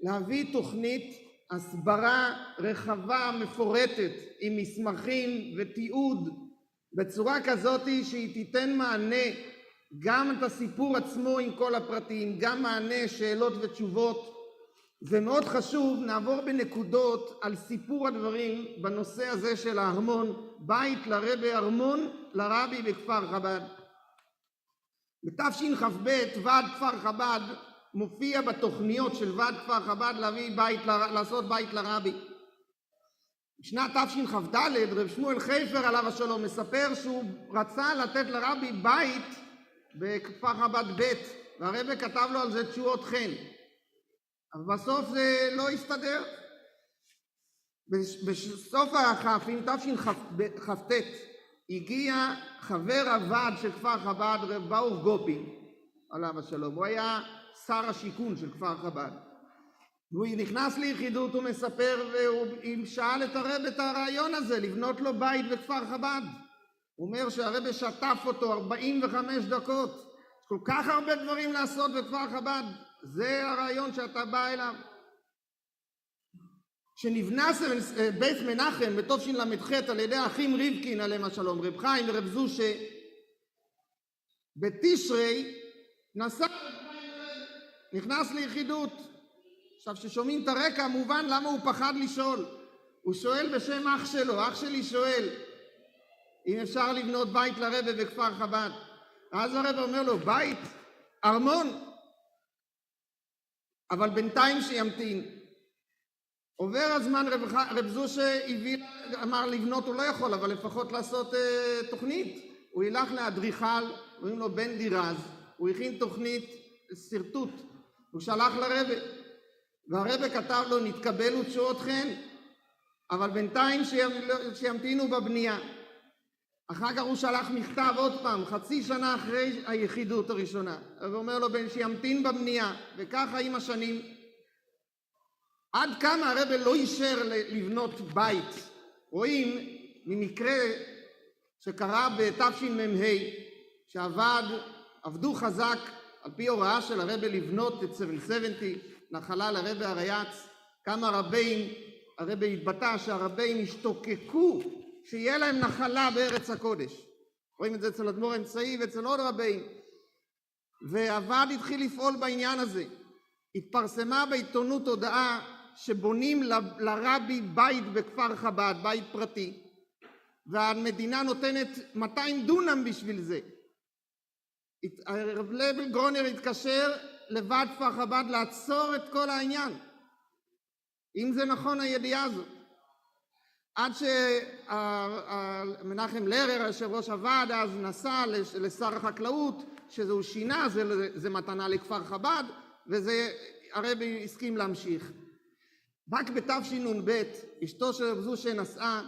להביא תוכנית הסברה רחבה מפורטת עם מסמכים ותיעוד בצורה כזאת שהיא תיתן מענה גם את הסיפור עצמו עם כל הפרטים, גם מענה שאלות ותשובות. זה מאוד חשוב, נעבור בנקודות על סיפור הדברים בנושא הזה של הארמון, בית לרבי ארמון לרבי בכפר חב"ד. בתשכ"ב ועד כפר חב"ד מופיע בתוכניות של ועד כפר חב"ד לעשות בית לרבי. בשנת תשכ"ד רב שמואל חיפר עליו השלום מספר שהוא רצה לתת לרבי בית בכפר חב"ד ב', והרבי כתב לו על זה תשואות חן, אבל בסוף זה לא הסתדר. בסוף תשכ"ט הגיע חבר הוועד של כפר חב"ד רב ברוך גופי עליו השלום, הוא היה שר השיכון של כפר חב"ד, והוא נכנס ליחידות, הוא מספר, והוא שאל את הרב את הרעיון הזה לבנות לו בית בכפר חב"ד. הוא אומר שהרב שטף אותו 45 דקות, כל כך הרבה דברים לעשות בכפר חב"ד, זה הרעיון שאתה בא אליו. כשנבנה בית מנחם בתשל"ח על ידי האחים רבקין עליהם השלום, רב חיים ורב זושה, בתשרי נכנס ליחידות. עכשיו ששומעים את הרקע מובן למה הוא פחד לשאול. הוא שואל בשם אח שלו, אח שלי שואל אם אפשר לבנות בית לרבי בכפר חב"ד. אז הרבי אומר לו, בית? ארמון? אבל בינתיים שימתין. עובר הזמן, רב זושה אמר לבנות הוא לא יכול, אבל לפחות לעשות תוכנית. הוא ילך לאדריכל, קוראים לו בן דירז, הוא הכין תוכנית סרטוט, הוא שלח לרבי, והרבי כתב לו נתקבלו תשואות חן, אבל בינתיים שימתינו בבנייה. אחר כך הוא שלח מכתב עוד פעם, חצי שנה אחרי היחידות הראשונה, ואומר לו שימתין בבנייה, וככה עם השנים. עד כמה הרבי לא אישר לבנות בית. רואים ממקרה שקרה בתשמ"ה, שעבדו חזק על פי הוראה של הרבי לבנות את 770, נחלה לרבי הרייץ, כמה רבים, הרבי התבטא שהרבים השתוקקו שיהיה להם נחלה בארץ הקודש. רואים את זה אצל אדמו"ר אמצעי ואצל עוד רבים. והוועד התחיל לפעול בעניין הזה. התפרסמה בעיתונות הודעה שבונים לרבי בית בכפר חב"ד, בית פרטי, והמדינה נותנת 200 דונם בשביל זה. רב לייבל גרונר התקשר לוועד כפר חב"ד לעצור את כל העניין, אם זה נכון הידיעה הזאת. עד שמנחם לרר, יושב ראש הוועד, אז נסע לשר החקלאות, שזהו שינה, זה מתנה לכפר חב"ד, וזה הרבי הסכים להמשיך. רק בתשנ"ב, אשתו של רב זושה נסעה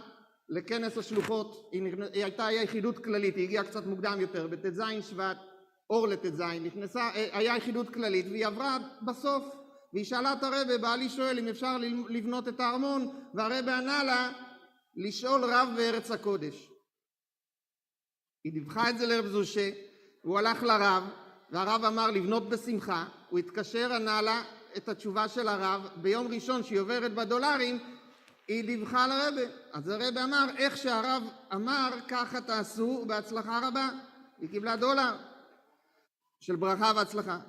לכנס השלוחות, היא הייתה יחידות כללית, היא הגיעה קצת מוקדם יותר, בט"ז שבט, אור לט"ז, נכנסה, היה יחידות כללית, והיא עברה בסוף, והיא שאלה את הרבי, בעלי שואל אם אפשר לבנות את הארמון, והרבי ענה לה, לשאול רב בארץ הקודש. היא דיווחה את זה לרב זושה, הוא הלך לרב, והרב אמר לבנות בשמחה, הוא התקשר, ענה לה את התשובה של הרב, ביום ראשון שהיא עוברת בדולרים, היא דיווחה לרבי. אז הרבי אמר, איך שהרב אמר, ככה תעשו, בהצלחה רבה. היא קיבלה דולר של ברכה והצלחה.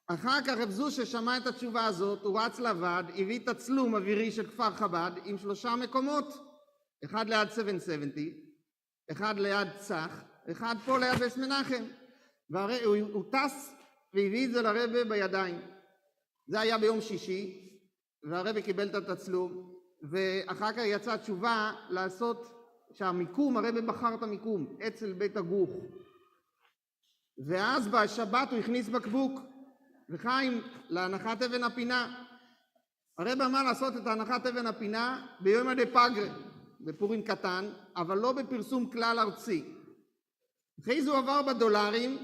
אחר כך רב זושה שמע את התשובה הזאת, הוא רץ לוועד, הביא תצלום אווירי של כפר חב"ד עם 3 מקומות, אחד ליד 770, אחד ליד צח, אחד פה ליד בית מנחם. והוא טס והביא את זה לרבי בידיים. זה היה ביום שישי, והרבי קיבל את התצלום, ואחר כך יצאה תשובה לעשות שהמיקום, הרבי בחר את המיקום, אצל בית הגוך. ואז בשבת הוא הכניס בקבוק, וחיים להנחת אבן הפינה. הרבי אמר לעשות את הנחת אבן הפינה ביום הדפגרה, בפורים קטן, אבל לא בפרסום כלל ארצי. אחרי זה הוא עבר בדולרים,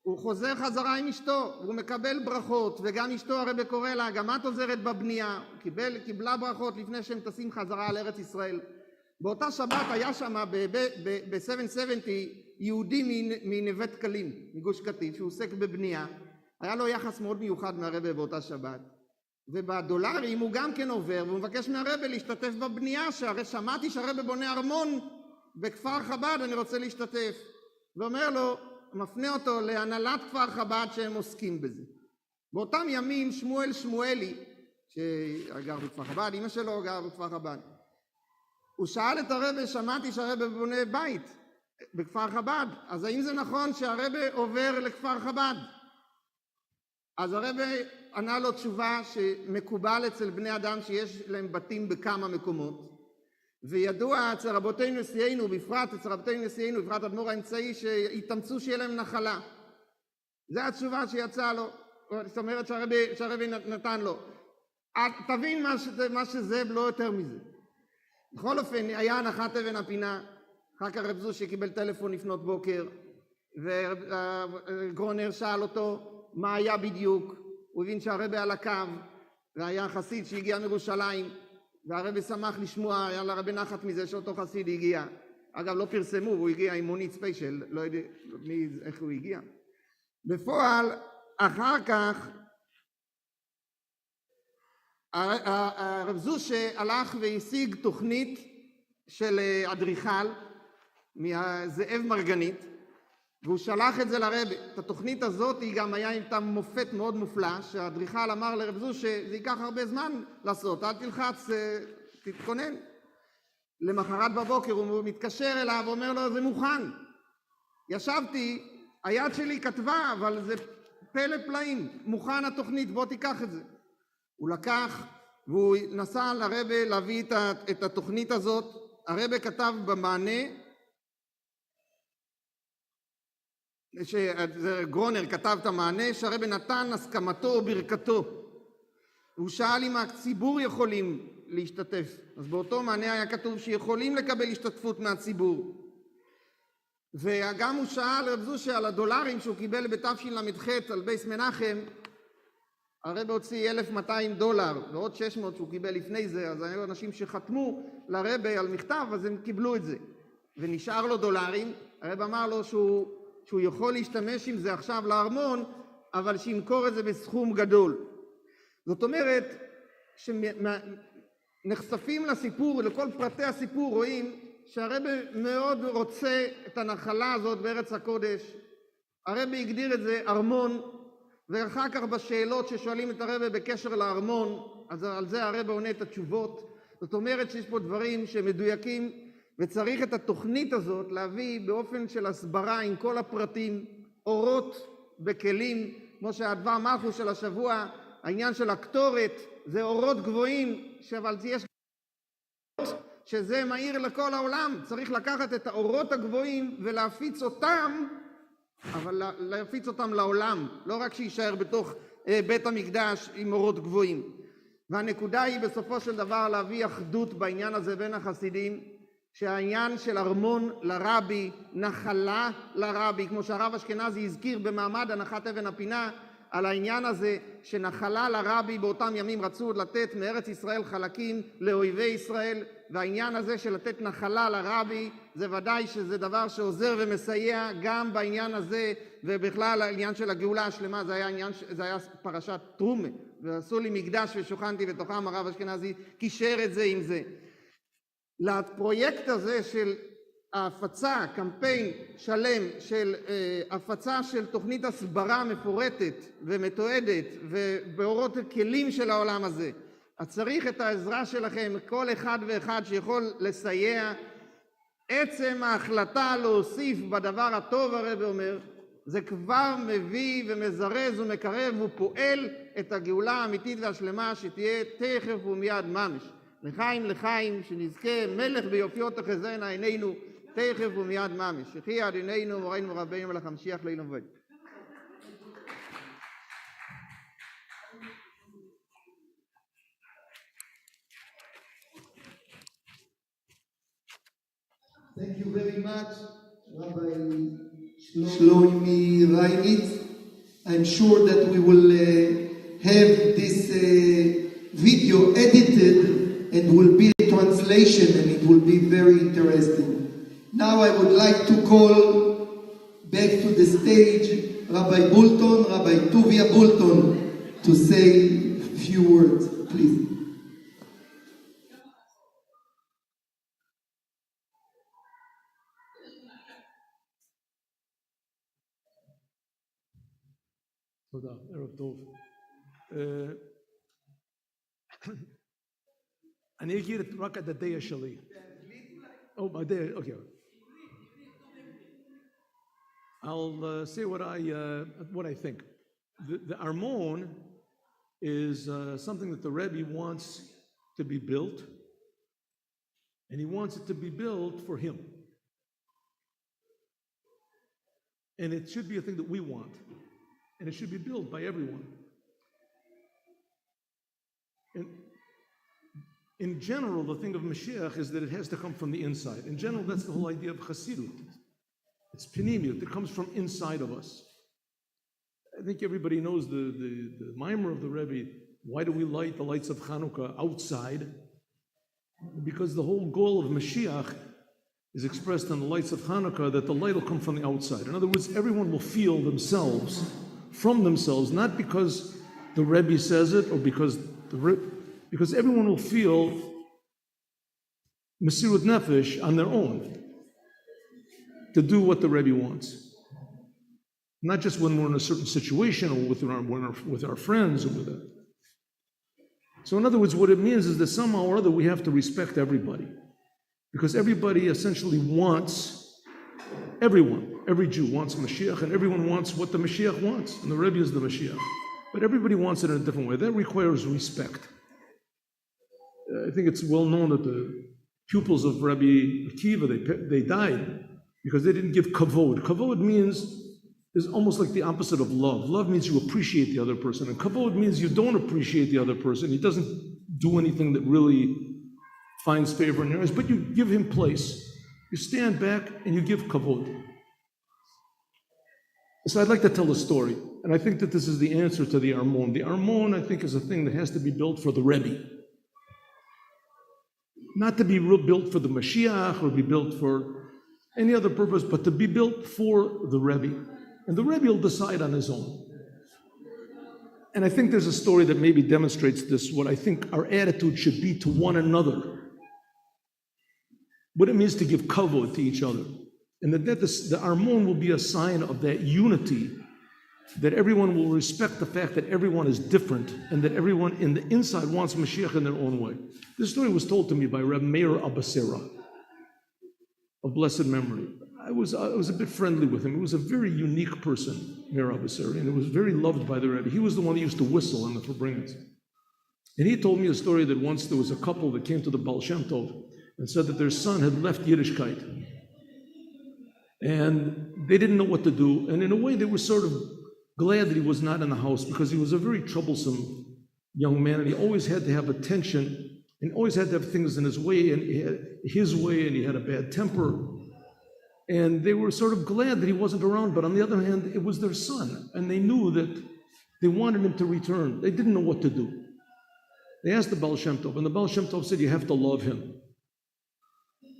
הוא חוזר חזרה עם אשתו, והוא מקבל ברכות, וגם אשתו הרבי קורא לה, גם את עוזרת בבנייה, קיבלה ברכות לפני שהם טסים חזרה על ארץ ישראל. באותה שבת היה שם ב-770 יהודי מנווה דקלים, מגוש קטיף, שהוא עוסק בבנייה. היה לו יחס מאוד מיוחד מהרבי באותה שבת. ובדולרים הוא גם כן עובר, והוא מבקש מהרבי להשתתף בבנייה, שהרי שמעתי שהרבי בונה ארמון בכפר חב"ד, אני רוצה להשתתף. ואומר לו, מפנה אותו להנהלת כפר חב"ד שהם עוסקים בזה. באותם ימים שמואלי, שגר בכפר חב"ד, אמא שלו גר בכפר חב"ד, הוא שאל את הרבי, שמעתי שהרבי בונה בית בכפר חב"ד, אז האם זה נכון שהרבי עובר לכפר חב"ד? אז הרבי ענה לו תשובה שמקובל אצל בני אדם שיש להם בתים בכמה מקומות, וידוע אצל רבותינו נשיאנו, בפרט אצל רבותינו נשיאנו, בפרט אדמו"ר האמצעי, שהתאמצו שיהיה להם נחלה. זו התשובה שיצאה לו, זאת אומרת שהרבי נתן לו. תבין מה שזה, לא יותר מזה. בכל אופן, היה הנחת אבן הפינה, אחר כך רב זושי קיבל טלפון לפנות בוקר, וגרונר שאל אותו מה היה בדיוק, הוא הבין שהרבי על הקו, והיה חסיד שהגיע מירושלים, והרבי שמח לשמוע, היה לרבי נחת מזה שאותו חסיד הגיע. אגב, לא פרסמו, הוא הגיע עם מונית ספיישל, לא יודע איך הוא הגיע. בפועל, אחר כך, הרב זושה הלך והשיג תוכנית של אדריכל מזאב מרגנית, והוא שלח את זה לרבי. את התוכנית הזאת היא גם היה איתה מופת מאוד מופלא, שהאדריכל אמר לרב זושה, זה ייקח הרבה זמן לעשות, אל תלחץ, תתכונן. למחרת בבוקר הוא מתקשר אליו ואומר לו, זה מוכן. ישבתי, היד שלי כתבה, אבל זה פלא פלאים, מוכן התוכנית, בוא תיקח את זה. הוא לקח והוא נסע לרבי להביא את התוכנית הזאת. הרבי כתב במענה, גרונר כתב את המענה, שהרבי נתן הסכמתו או ברכתו. הוא שאל אם הציבור יכולים להשתתף, אז באותו מענה היה כתוב שיכולים לקבל השתתפות מהציבור. וגם הוא שאל רב זושה על הדולרים שהוא קיבל בתשל"ח על בייס מנחם, הרבי הוציא $1,200 ועוד 600 שהוא קיבל לפני זה, אז היו אנשים שחתמו לרבי על מכתב, אז הם קיבלו את זה. ונשאר לו דולרים, הרבי אמר לו שהוא יכול להשתמש עם זה עכשיו לארמון, אבל שימכור את זה בסכום גדול. זאת אומרת, שנחשפים לסיפור, לכל פרטי הסיפור, רואים שהרבי מאוד רוצה את הנחלה הזאת בארץ הקודש. הרבי הגדיר את זה ארמון, ואחר כך בשאלות ששואלים את הרבי בקשר לארמון, אז על זה הרבי עונה את התשובות. זאת אומרת שיש פה דברים שמדויקים, וצריך את התוכנית הזאת להביא באופן של הסברה עם כל הפרטים, אורות בכלים, כמו שהדבר מלכוס של השבוע, העניין של הקטורת, זה אורות גבוהים, אבל יש שזה מאיר לכל העולם. צריך לקחת את האורות הגבוהים ולהפיץ אותם, אבל להפיץ אותם לעולם, לא רק שישאר בתוך בית המקדש עם אורות גבוהים. והנקודה היא בסופו של דבר להביא אחדות בעניין הזה בין החסידים, שהעניין של ארמון לרבי, נחלה לרבי, כמו שהרב אשכנזי הזכיר במעמד הנחת אבן הפינה, על העניין הזה שנחלה לרבי, באותם ימים רצו לתת מארץ ישראל חלקים לאויבי ישראל, והעניין הזה של לתת נחלה לרבי זה ודאי שזה דבר שעוזר ומסייע גם בעניין הזה, ובכלל העניין של הגאולה השלמה זה היה פרשת תרומה, ועשו לי מקדש ושוכנתי בתוכם, הרב אשכנזי קישר את זה עם זה. לפרויקט הזה של ההפצה, קמפיין שלם של הפצה של תוכנית הסברה מפורטת ומתועדת ובאורות הכלים של העולם הזה, אז צריך את העזרה שלכם, כל אחד ואחד שיכול לסייע. עצם ההחלטה להוסיף בדבר הטוב, הרבי אומר, זה כבר מביא ומזרז ומקרב ופועל את הגאולה האמיתית והשלמה שתהיה תכף ומיד ממש. לחיים לחיים, שנזכה מלך ביופיו תחזינה עינינו תכף ומיד ממש. יחי אדוננו מורנו ורבינו מלך המשיח לעולם ועד. Thank you very much, Rabbi Shlomi Reinitz. I'm sure that we will have this video edited and will be a translation, and it will be very interesting. Now I would like to call back to the stage Rabbi Bulton, Rabbi Tuvia Bulton, to say a few few words, please. תודה, ערב טוב. אני אגיד רק את הדעה שלי. בדעה, אוקיי. I'll say what I think. The Armon is something that the Rebbe wants to be built, and he wants it to be built for him. And it should be a thing that we want, and it should be built by everyone. And in general, the thing of Mashiach is that it has to come from the inside. In general, that's the whole idea of Chassidut. It's Pinimiyut, it comes from inside of us. I think everybody knows the mimer of the Rebbe. Why do we light the lights of Hanukkah outside? Because the whole goal of Mashiach is expressed in the lights of Hanukkah, that the light will come from the outside. In other words, everyone will feel themselves, from themselves, not because the Rebbe says it or because everyone will feel Mesirut Nefesh on their own to do what the Rebbe wants. Not just when we're in a certain situation or with our friends or with it. So in other words, what it means is that somehow or other we have to respect everybody. Because everybody essentially wants, every Jew wants Mashiach, and everyone wants what the Mashiach wants, and the Rebbe is the Mashiach. But everybody wants it in a different way. That requires respect. I think it's well known that the pupils of Rabbi Akiva, they died because they didn't give kavod. Kavod is almost like the opposite of love. Love means you appreciate the other person, and kavod means you don't appreciate the other person. He doesn't do anything that really finds favor in your eyes, but you give him place. You stand back and you give kavod. So I'd like to tell a story, and I think that this is the answer to the Armon. The Armon, I think, is a thing that has to be built for the Rebbe. Not to be built for the Mashiach or be built for any other purpose, but to be built for the Rebbe. And the Rebbe will decide on his own. And I think there's a story that maybe demonstrates this, what I think our attitude should be to one another. What it means to give kavod to each other. And that the Armon will be a sign of that unity, that everyone will respect the fact that everyone is different and that everyone in the inside wants Mashiach in their own way. This story was told to me by Reb Meir Abasera, of blessed memory. I was a bit friendly with him. He was a very unique person, Meir Abasera, and he was very loved by the Rebbe. He was the one that used to whistle in the Farbrengens. And he told me a story that once there was a couple that came to the Baal Shem Tov and said that their son had left Yiddishkeit. And they didn't know what to do. And in a way, they were sort of glad that he was not in the house because he was a very troublesome young man, and he always had to have attention and always had to have things in his way, and he had his way, and he had a bad temper. And they were sort of glad that he wasn't around, but on the other hand, it was their son, and they knew that they wanted him to return. They didn't know what to do. They asked the Baal Shem Tov, and the Baal Shem Tov said, you have to love him.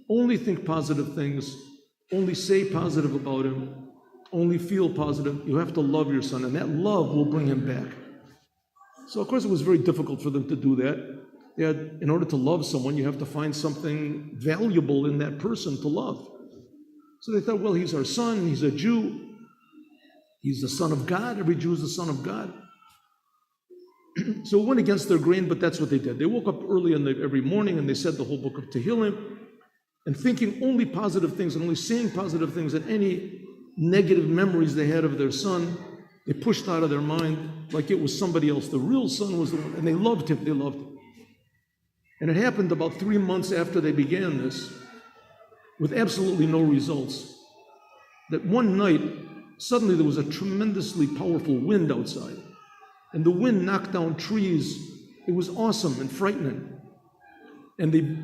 Only think positive things, only say positive about him, only feel positive. You have to love your son, and that love will bring him back. So of course it was very difficult for them to do that. In order to love someone, you have to find something valuable in that person to love. So they thought, well, he's our son, he's a Jew, he's the son of God, every Jew is the son of God. So it went against their grain, but that's what they did. They woke up early every morning and they said the whole book of Tehillim, and thinking only positive things and only saying positive things, and any negative memories they had of their son, they pushed out of their mind like it was somebody else. The real son was the one, and they loved him, And it happened about 3 months after they began this, with absolutely no results, that one night, suddenly there was a tremendously powerful wind outside, and the wind knocked down trees. It was awesome and frightening. And they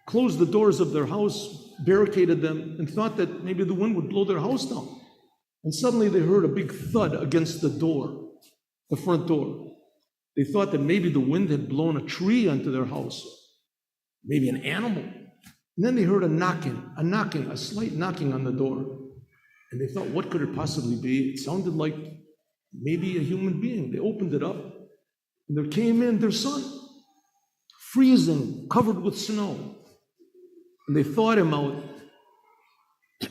closed the doors of their house, barricaded them, and thought that maybe the wind would blow their house down. And suddenly they heard a big thud against the door, the front door. They thought that maybe the wind had blown a tree onto their house, maybe an animal. And then they heard a slight knocking on the door. And they thought, what could it possibly be? It sounded like maybe a human being. They opened it up, And there came in their son, freezing, covered with snow. And they thawed him out.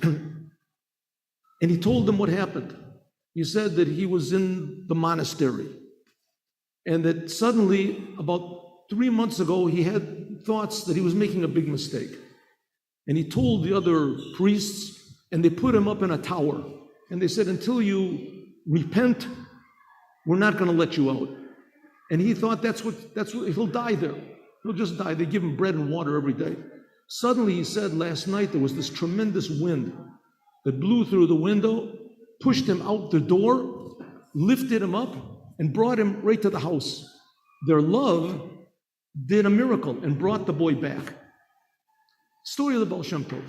And he told them what happened. He said that he was in the monastery and that suddenly, about 3 months ago, he had thoughts that he was making a big mistake. And he told the other priests, and they put him up in a tower. And they said, until you repent, we're not going to let you out. And he thought that's what he'll die there. He'll just die. They give him bread and water every day. Suddenly, he said, last night there was this tremendous wind that blew through the window, pushed him out the door, lifted him up, and brought him right to the house. Their love did a miracle and brought the boy back. Story of the Baal Shem Tov.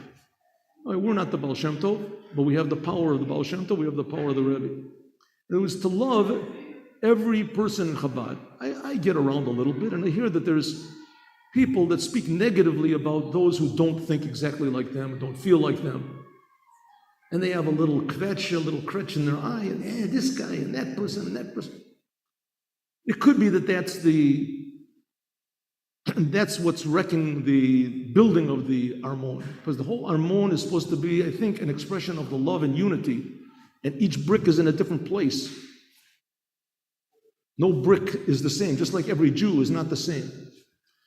We're not the Baal Shem Tov, but we have the power of the Baal Shem Tov, we have the power of the Rebbe. It was to love every person in Chabad. I get around a little bit, and I hear that there's people that speak negatively about those who don't think exactly like them, don't feel like them. And they have a little kvetch in their eye, and this guy, and that person, and that person. It could be that that's what's wrecking the building of the Armon. Because the whole Armon is supposed to be, I think, an expression of the love and unity. And each brick is in a different place. No brick is the same, just like every Jew is not the same.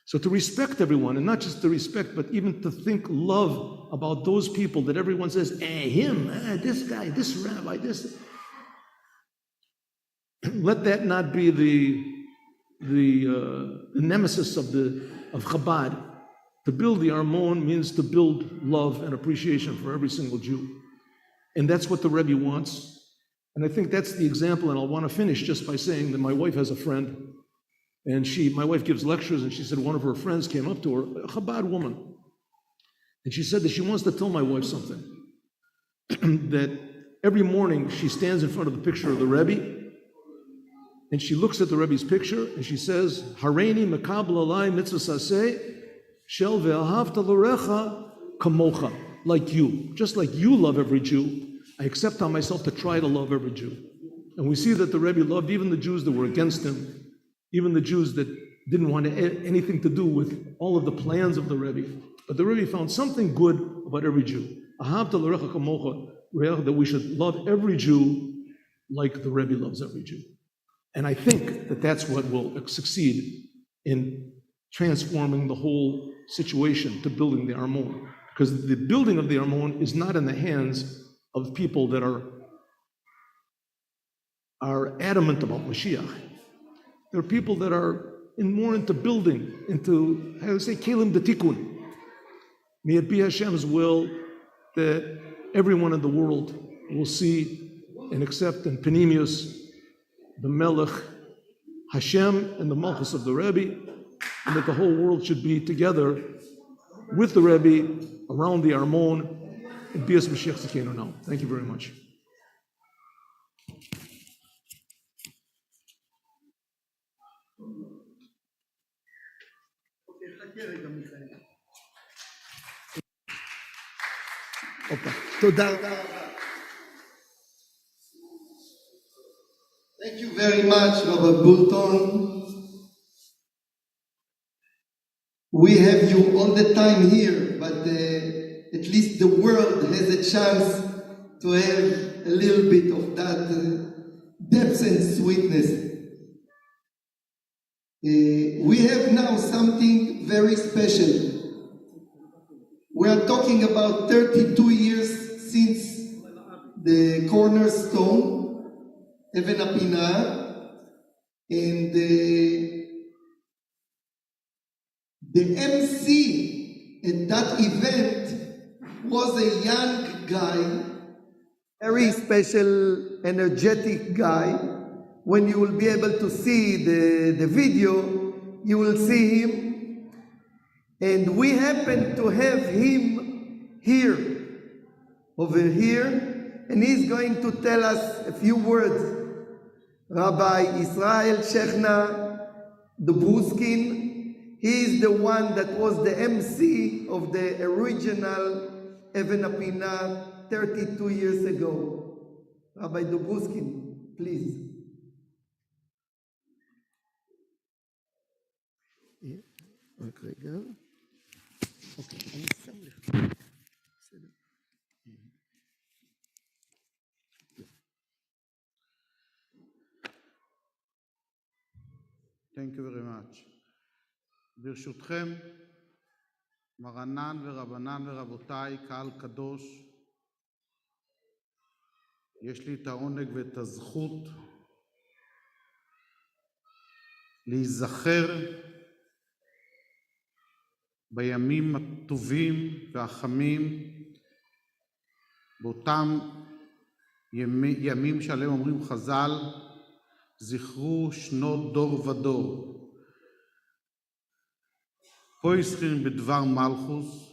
So to respect everyone, and not just to respect, but even to think love about those people that everyone says, him, this guy, this rabbi, this. Let that not be the nemesis of Chabad. To build the Armon means to build love and appreciation for every single Jew. And that's what the Rebbe wants. And I think that's the example, and I'll want to finish just by saying that my wife has a friend, and my wife gives lectures, and she said one of her friends came up to her, a Chabad woman, and she said that she wants to tell my wife something, that every morning she stands in front of the picture of the Rebbe, and she looks at the Rebbe's picture, and she says, Hareini mekabel alai mitzvah saseh shel ve'ahavta l'orecha kamocha, like you. Just like you love every Jew, I accept on myself to try to love every Jew. And we see that the Rebbe loved even the Jews that were against him, even the Jews that didn't want anything to do with all of the plans of the Rebbe. But the Rebbe found something good about every Jew. Ahavta l'orecha kamocha, that we should love every Jew like the Rebbe loves every Jew. And I think that that's what will succeed in transforming the whole situation to building the Armon. Because the building of the Armon is not in the hands of people that are adamant about Mashiach. There are people that are more into building, into, how do say, kelim de tikkun. May it be Hashem's will that everyone in the world will see and accept in Penimius the Melech, Hashem, and the Malchus of the Rebbe, and that the whole world should be together with the Rebbe around the Armon and Bias Mashiach Tzidkeinu now. Thank you very much. תודה. Thank you very much, Rabbi Bulton. We have you all the time here, but at least the world has a chance to have a little bit of that depth and sweetness. We have now something very special. We are talking about 32 years since the cornerstone, Even Apina, and the MC at that event was a young guy, very special, energetic guy. When you will be able to see the video, you will see him. And we happen to have him here, over here, and he's going to tell us a few words. Rabbi Israel Shechna Dubruskin, he is the one that was the MC of the original Even Apina 32 years ago. Rabbi Dubruskin, please. רק רגע. אוקיי, אני שם לך. בסדר. Thank you very much. ברשותכם, מרנן ורבנן ורבותיי, קהל קדוש, יש לי את העונג ואת הזכות להיזכר בימים הטובים והחמים, באותם ימים שעליהם אומרים חז"ל, זכרו שנות דור ודור. פה הזכירים בדבר מלכוס,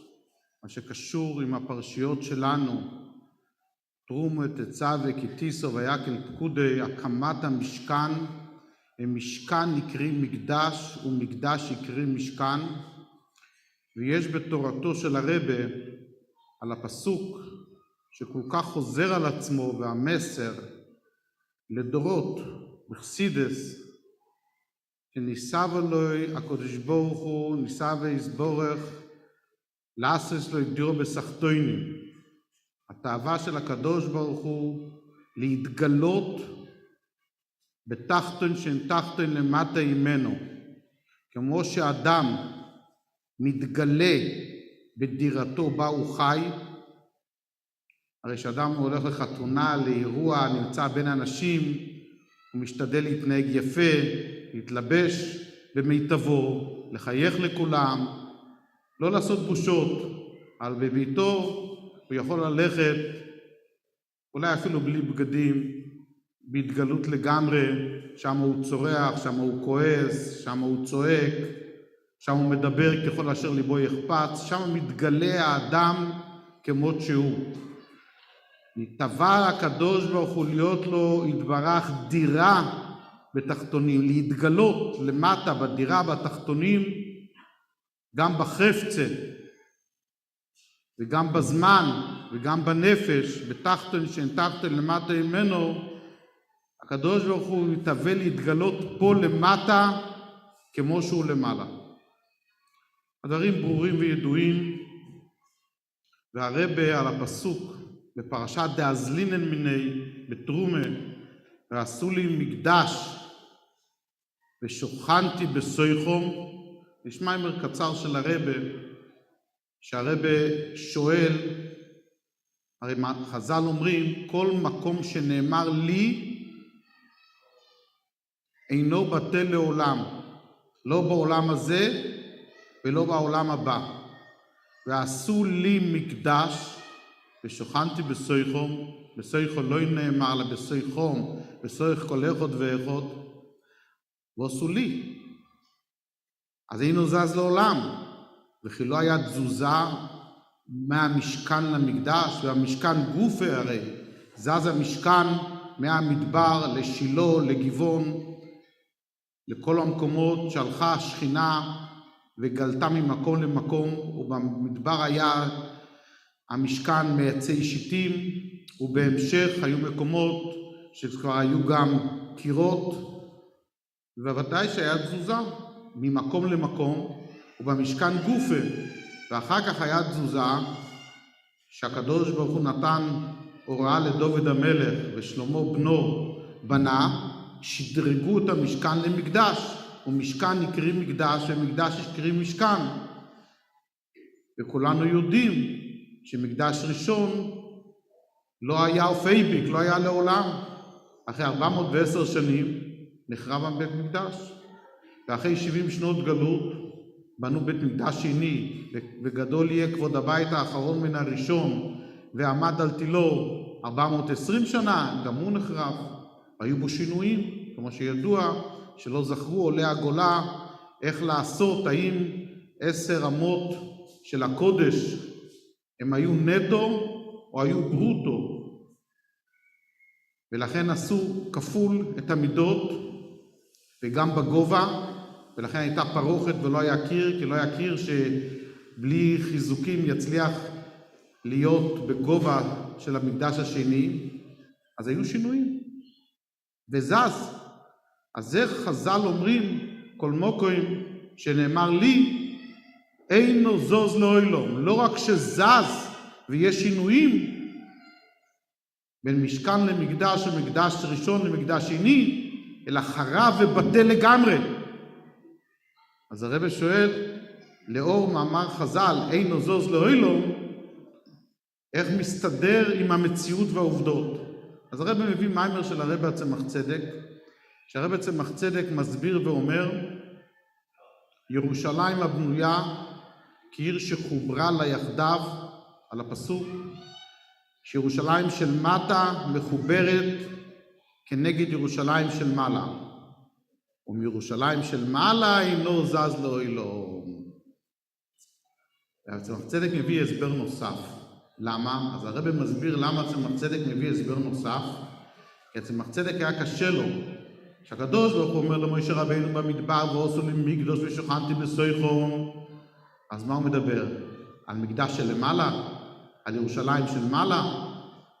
מה שקשור עם הפרשיות שלנו, תרומו את עצה וכתיסו ויקל פקודי, הקמת המשכן, משכן נקרא מקדש ומקדש יקרא משכן, ויש בתורתו של הרבי על הפסוק שכל כך חוזר על עצמו והמסר לדורות בחסידס, שניסה אלוהי הקדוש ברוך הוא, ניסה ויסבורך לעשות לו דירו בסחטוינים. התאווה של הקדוש ברוך הוא להתגלות בתחתון שאין תחתון למטה ממנו, כמו שאדם מתגלה בדירתו בה הוא חי. הרי שאדם הולך לחתונה, לאירוע, נמצא בין אנשים, הוא משתדל להתנהג יפה, להתלבש במיטבו, לחייך לכולם, לא לעשות בושות, אבל בביתו הוא יכול ללכת, אולי אפילו בלי בגדים, בהתגלות לגמרי, שם הוא צורח, שם הוא כועס, שם הוא צועק, שם הוא מדבר ככל אשר ליבו יחפץ, שם מתגלה האדם כמות שהוא. נתבע הקדוש ברוך הוא להיות לו יתברך דירה בתחתונים, להתגלות למטה בדירה בתחתונים, גם בחפצה וגם בזמן וגם בנפש, בתחתון שאין תחתון למטה ממנו. הקדוש ברוך הוא מתהווה להתגלות פה למטה כמו שהוא למעלה. הדברים ברורים וידועים, והרבי על הפסוק בפרשת דאזלינן מיני בתרומה, ועשו לי מקדש ושוכנתי בסויחום, נשמע מיימר קצר של הרבי, שהרבי שואל, הרי חז"ל אומרים כל מקום שנאמר לי אינו בטל לעולם, לא בעולם הזה ולא בעולם הבא. ועשו לי מקדש ושוכנתי בסויחום, בסויחום לא נאמר לה בסויחום, בסויח כל אחד ואחד, ועשו לי. אז היינו זז לעולם, וכי לא היה תזוזה מהמשכן למקדש, והמשכן גופה הרי, זז המשכן מהמדבר לשילה, לגבעון, לכל המקומות שהלכה השכינה וגלתה ממקום למקום, ובמדבר היה המשכן מעצי שיטים, ובהמשך היו מקומות שכבר היו גם קירות, ובוודאי שהיה תזוזה ממקום למקום, ובמשכן גופה, ואחר כך היה תזוזה שהקדוש ברוך הוא נתן הוראה לדוד המלך ושלמה בנו בנה, שדרגו את המשכן למקדש, ומשכן נקרא מקדש ומקדש נקרא משכן. וכולנו יודעים שמקדש ראשון לא היה אופייביק, לא היה לעולם. אחרי 410 שנים נחרב בית מקדש, ואחרי 70 שנות גלות בנו בית מקדש שני, וגדול יהיה כבוד הבית האחרון מן הראשון, ועמד על תילו 420 שנה, גם הוא נחרב. היו בו שינויים, כמו שידוע שלא זכרו עולי הגולה איך לעשות, האם 10 אמות של הקודש הם היו נטו או היו ברוטו, ולכן עשו כפול את המידות וגם בגובה, ולכן הייתה פרוכת ולא היה קיר, כי לא היה קיר שבלי חיזוקים יצליח להיות בגובה של המקדש השני. אז היו שינויים וזז. אז זה חז"ל אומרים כל מוקוים שנאמר לי אינו זוז לעולם. לא רק שזז ויש שינויים בין משכן למקדש ומקדש ראשון למקדש שני, אלא חרב ובטל לגמרי. אז הרב שואל, לאור מאמר חז"ל, אינו זוז לעולם, איך מסתדר עם המציאות והעובדות? אז הרב מביא מיימר של הרב הצמח צדק, שהרב הצמח צדק מסביר ואומר, ירושלים הבנויה כעיר שחוברה לה יחדיו, על הפסוק, שירושלים של מטה מחוברת כנגד ירושלים של מעלה, ומירושלים של מעלה אינו זז לעולם. הצמח צדק מביא הסבר נוסף. למה? אז הרב מסביר למה הצמח צדק מביא הסבר נוסף. כי הצמח צדק היה קשה לו, שהקדוש ברוך הוא אומר למשה רבינו במדבר, ועשו לי מקדש ושכנתי בסויכו. אז מה הוא מדבר? על מקדש של למעלה? על ירושלים של מעלה?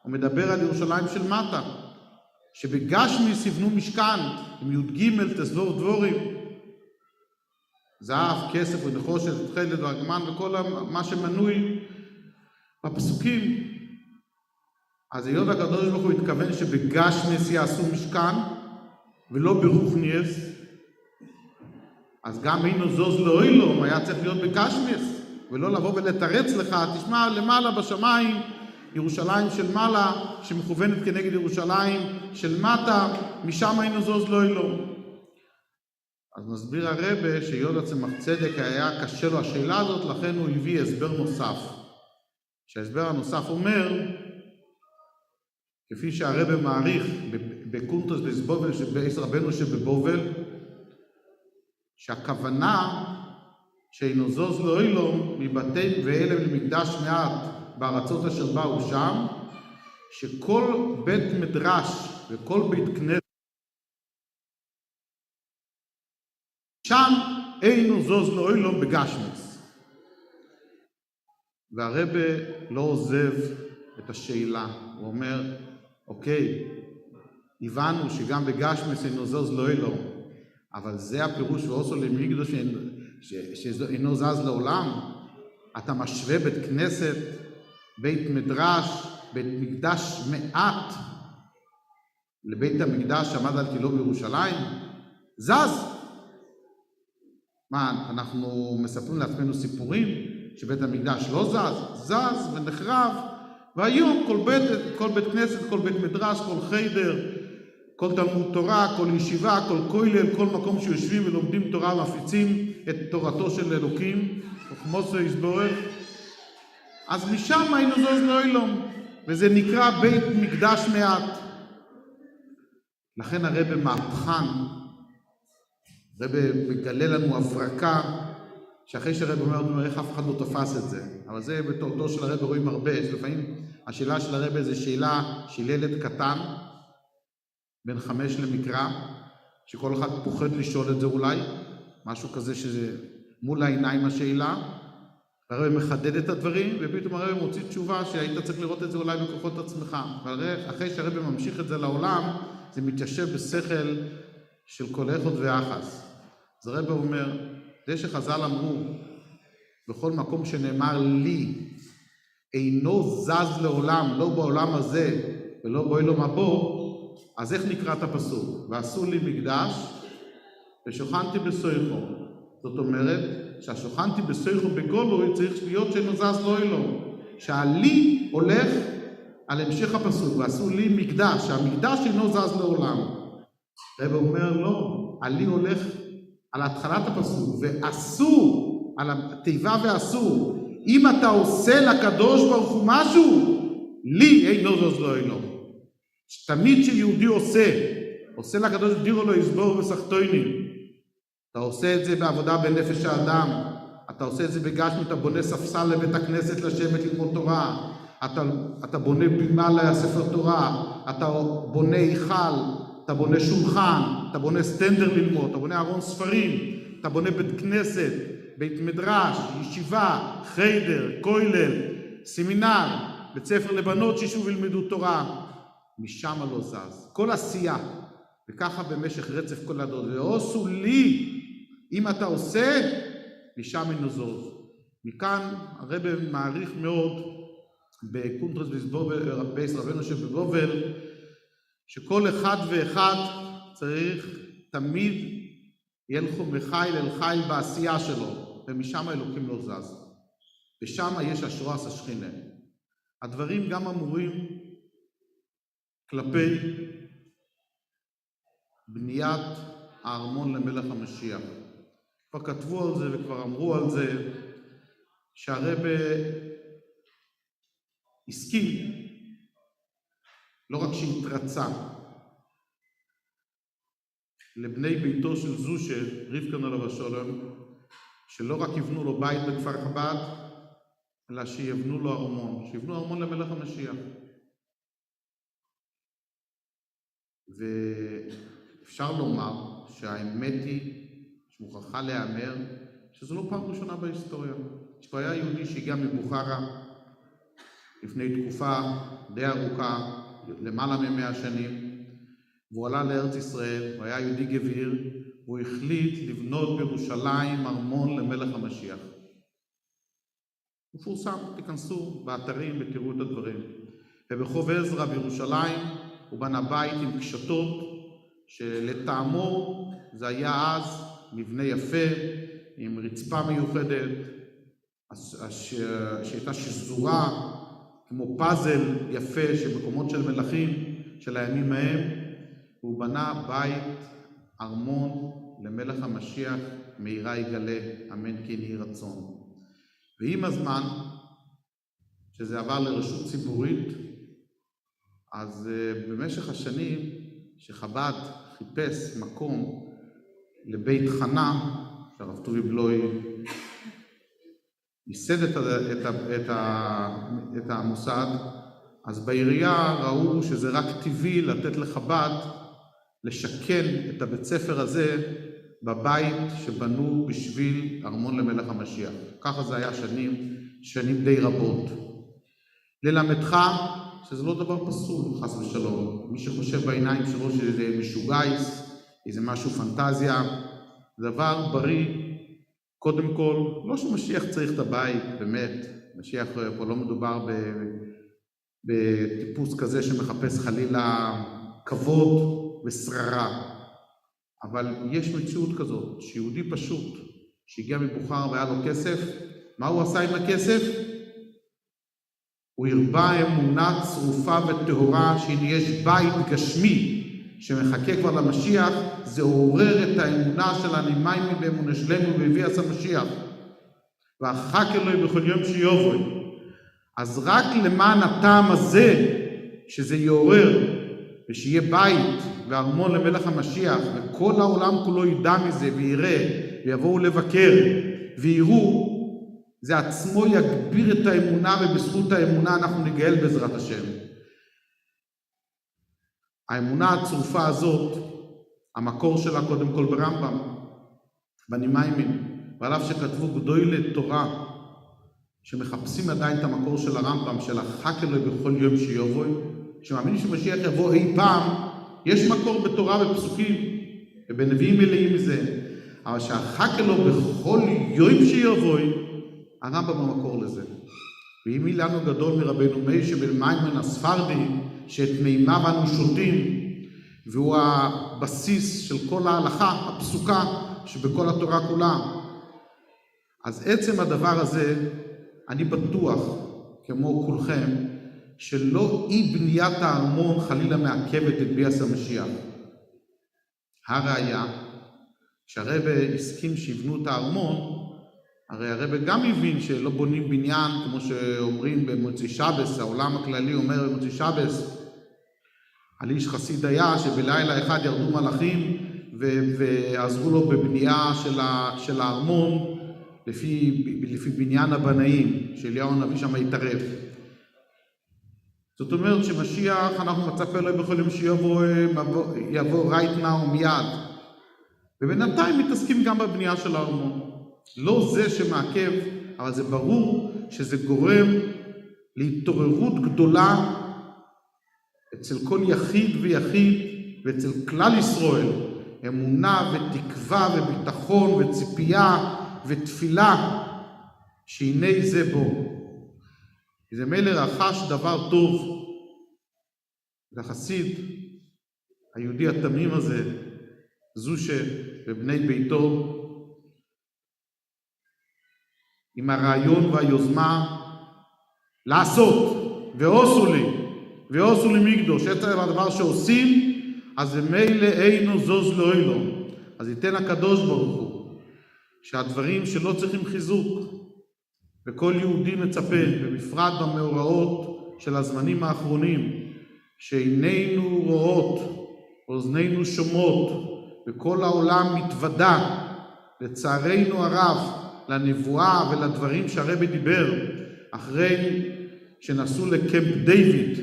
הוא מדבר על ירושלים של מטה, שבגשמיס יבנו משכן עם י"ג תסבור דבורים, זהב, כסף ונחושת, תכלת וארגמן וכל מה שמנוי בפסוקים. אז היות הקדוש ברוך הוא התכוון שבגשמיס יעשו משכן ולא ברוחניאס, אז גם אינו זוז לעולם היה צריך להיות בגשמיס, ולא לבוא ולתרץ לך, תשמע למעלה בשמיים ירושלים של מעלה שמכוונת כנגד ירושלים של מטה, משם אינו זוז לעולם. אז מסביר הרב שיהודה צמח צדק היה קשה לו השאלה הזאת, לכן הוא הביא הסבר נוסף. שההסבר הנוסף אומר, כפי שהרב מעריך בקונטרס בסבובל ורבינו שבבובל, שהכוונה שאינו זוז לעולם מבתי ואלם למקדש מעט בארצות אשר באו שם, שכל בית מדרש וכל בית כנסת שם אינו זוז לעולם בגשמיס. והרב לא עוזב את השאלה, הוא אומר, אוקיי, הבנו שגם בגשמיס אינו זוז לעולם, אבל זה הפירוש ועושו למקדש שאינו זז לעולם. אתה משווה בית כנסת, בית מדרש, בית מקדש מעט לבית המקדש שעמד על תילו בירושלים? זז. מה, אנחנו מספרים לעצמנו סיפורים שבית המקדש לא זז? זז ונחרב. והיום כל בית כנסת, כל בית מדרש, כל חיידר, כל תלמוד תורה, כל ישיבה, כל כולל, כל מקום שיושבים ולומדים תורה ומפיצים את תורתו של אלוקים, וכמוסו יסבורך, אז משם היינו זוז לעולם, וזה נקרא בית מקדש מעט. לכן הרב מהפכן, הרב מגלה לנו הברקה, שאחרי שהרב אומר, איך אף אחד לא תפס את זה. אבל זה בתורתו של הרב רואים הרבה, שלפעמים השאלה של הרב זה שאלה של ילד קטן, בין 5 למקרא, שכל אחד פוחד לשאול את זה אולי, משהו כזה שזה מול העיניים השאלה, והרב מחדד את הדברים, ופתאום הרב מוציא תשובה שהיית צריך לראות את זה אולי בכוחות עצמך. ואחרי שהרב ממשיך את זה לעולם, זה מתיישב בשכל של כל אחד ואחס. אז הרב אומר, זה שחז"ל אמרו, בכל מקום שנאמר לי, אינו זז לעולם, לא בעולם הזה ולא בעולם הבא, אז איך נקרא את הפסוק? ועשו לי מקדש ושוכנתי בסויכו. זאת אומרת שהשוכנתי בסויכו בגולוי צריך להיות שאינו זז לעולם. שהלי הולך על המשך הפסוק, ועשו לי מקדש, שהמקדש אינו זז לעולם. רב אומר לא, הלי הולך על התחלת הפסוק, ועשו, על התיבה ועשו. אם אתה עושה לקדוש ברוך הוא משהו, לי אינו זז לעולם. תמיד שיהודי עושה לקדוש דירו לו יסבור וסחטוינים. אתה עושה את זה בעבודה בנפש האדם, אתה עושה את זה בגשמי, אתה בונה ספסל לבית הכנסת לשבת ללמוד תורה, אתה בונה בימה לספר תורה, אתה בונה היכל, אתה בונה שולחן, אתה בונה סטנדר ללמוד, אתה בונה ארון ספרים, אתה בונה בית כנסת, בית מדרש, ישיבה, חיידר, כולל, סמינר, בית ספר לבנות שישוב וילמדו תורה. משם לא זז. כל עשייה, וככה במשך רצף כל הדוד. ועושו לי, אם אתה עושה, משם אינו זוז. מכאן הרבי מעריך מאוד בקונטרס בייס רבינו שבבובל, שכל אחד ואחד צריך תמיד ילכו מחיל אל חיל בעשייה שלו, ומשם אלוקים לא זז. ושם יש השרועס השכינה. הדברים גם אמורים כלפי בניית הארמון למלך המשיח. כבר כתבו על זה וכבר אמרו על זה, שהרבי הסכים, לא רק שהתרצה, לבני ביתו של זושה, רבקה עליו השלום, שלא רק יבנו לו בית בכפר חב"ד, אלא שיבנו לו ארמון, שיבנו ארמון למלך המשיח. ואפשר לומר שהאמת היא, שמוכרחה להיאמר, שזו לא פעם ראשונה בהיסטוריה. שפה היה יהודי שהגיע מבוכרה לפני תקופה די ארוכה, למעלה מ100 שנים, והוא עלה לארץ ישראל, הוא היה יהודי גביר, והוא החליט לבנות בירושלים ארמון למלך המשיח. הוא פורסם, תיכנסו באתרים ותראו את הדברים. וברחוב עזרא בירושלים הוא בנה בית עם קשתות, שלטעמו זה היה אז מבנה יפה, עם רצפה מיוחדת, שהייתה שזורה כמו פאזל יפה של מקומות של מלכים של הימים ההם. הוא בנה בית ארמון למלך המשיח, מהירה יגלה, אמן כן יהי רצון. ועם הזמן, שזה עבר לרשות ציבורית, אז במשך השנים שחב"ד חיפש מקום לבית חנה, שהרב טובי בלוי ייסד את המוסד, אז בעירייה ראו שזה רק טבעי לתת לחב"ד לשכן את הבית ספר הזה בבית שבנו בשביל ארמון למלך המשיח. ככה זה היה שנים די רבות. ללמדך שזה לא דבר פסול, חס ושלום. מי שחושב בעיניים שלו שזה משוגייס, איזה משהו פנטזיה, דבר בריא. קודם כל, לא שמשיח צריך את הבית, באמת. משיח פה לא מדובר בטיפוס כזה שמחפש חלילה כבוד ושררה. אבל יש מציאות כזאת, שיהודי פשוט, שהגיע מבוכרה והיה לו כסף, מה הוא עשה עם הכסף? הוא הרבה אמונה צרופה וטהורה, שהנה יש בית גשמי שמחכה כבר למשיח, זה עורר את האמונה של הנמיימי באמונה שלנו והביא עשה משיח. ואחק אלוהי בכל יום שיובוי. אז רק למען הטעם הזה, שזה יעורר, ושיהיה בית וארמון למלך המשיח, וכל העולם כולו ידע מזה ויראה, ויבואו לבקר, ויראו, זה עצמו יגביר את האמונה, ובזכות האמונה אנחנו נגאל בעזרת השם. האמונה הצרופה הזאת, המקור שלה קודם כל ברמב"ם, בנימיימים, ועליו שכתבו גדולי תורה, שמחפשים עדיין את המקור של הרמב"ם, של החק אלוהי בכל יום שיבואי, שמאמינים שמשיח יבוא אי פעם, יש מקור בתורה ובפסוקים, ובנביאים מלאים מזה, אבל שהחק אלוהי בכל יום שיבואי, הרמב"ם המקור לזה. ואם מי לנו גדול מרבינו מיישה בן מימון הספרדי, שאת מימיו אנו שותים, והוא הבסיס של כל ההלכה, הפסוקה, שבכל התורה כולה. אז עצם הדבר הזה, אני בטוח, כמו כולכם, שלא אי בניית הארמון חלילה מעכבת את ביאת המשיח. הראיה, כשהרבי הסכים שיבנו את הארמון, הרי הרבי גם הבין שלא בונים בניין, כמו שאומרים במוצאי שבס, העולם הכללי אומר במוצאי שבס, על איש חסיד היה שבלילה אחד ירדו מלאכים ועזרו לו בבנייה של הארמון, לפי בניין הבנאים, שאליהו הנביא שם התערב. זאת אומרת שמשיח, אנחנו מצפה לו בכל יום שיבוא right now מיד. ובינתיים מתעסקים גם בבנייה של הארמון. לא זה שמעכב, אבל זה ברור שזה גורם להתעוררות גדולה אצל כל יחיד ויחיד ואצל כלל ישראל. אמונה ותקווה וביטחון וציפייה ותפילה שהנה זה בו. זה מילא רכש דבר טוב לחסיד היהודי התמים הזה, זושה ובני ביתו, עם הרעיון והיוזמה לעשות, ועושו לי מקדוש, עצם הדבר שעושים, אז זה מילא אינו זוז לאוילו. אז ייתן הקדוש ברוך הוא, שהדברים שלא צריכים חיזוק, וכל יהודי מצפה, ובפרט במאורעות של הזמנים האחרונים, שעינינו רואות, אוזנינו שומעות, וכל העולם מתוודע, לצערנו הרב, לנבואה ולדברים שהרבי דיבר, אחרי שנסעו לקמפ דיוויד,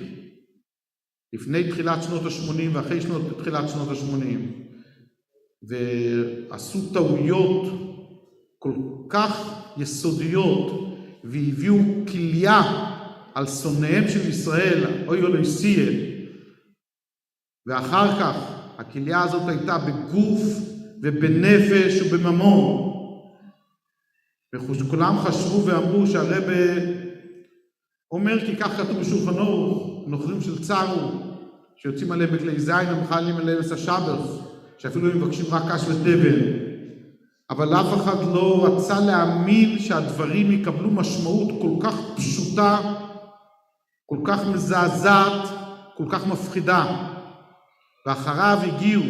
לפני תחילת שנות ה-80 ואחרי תחילת שנות ה-80, ועשו טעויות כל כך יסודיות, והביאו כליה על שונאיהם של ישראל, אוי אלוהי סייע, ואחר כך הכליה הזאת הייתה בגוף ובנפש ובממון, וכולם חשבו ואמרו שהרבי אומר כי כך כתוב בשולחן ערוך, נוכרים של צרו שיוצאים עליהם בכלי זין ומחללים עליהם את השבת, שאפילו הם מבקשים רק קש ותבן, אבל אף אחד לא רצה להאמין שהדברים יקבלו משמעות כל כך פשוטה, כל כך מזעזעת, כל כך מפחידה. ואחריו הגיעו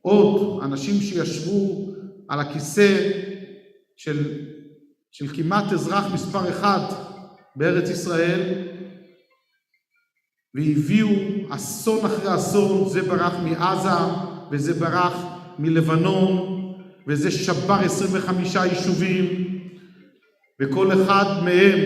עוד אנשים שישבו על הכיסא של כמעט אזרח מספר אחד בארץ ישראל, והביאו אסון אחרי אסון, זה ברח מעזה, וזה ברח מלבנון, וזה שבר 25 יישובים, וכל אחד מהם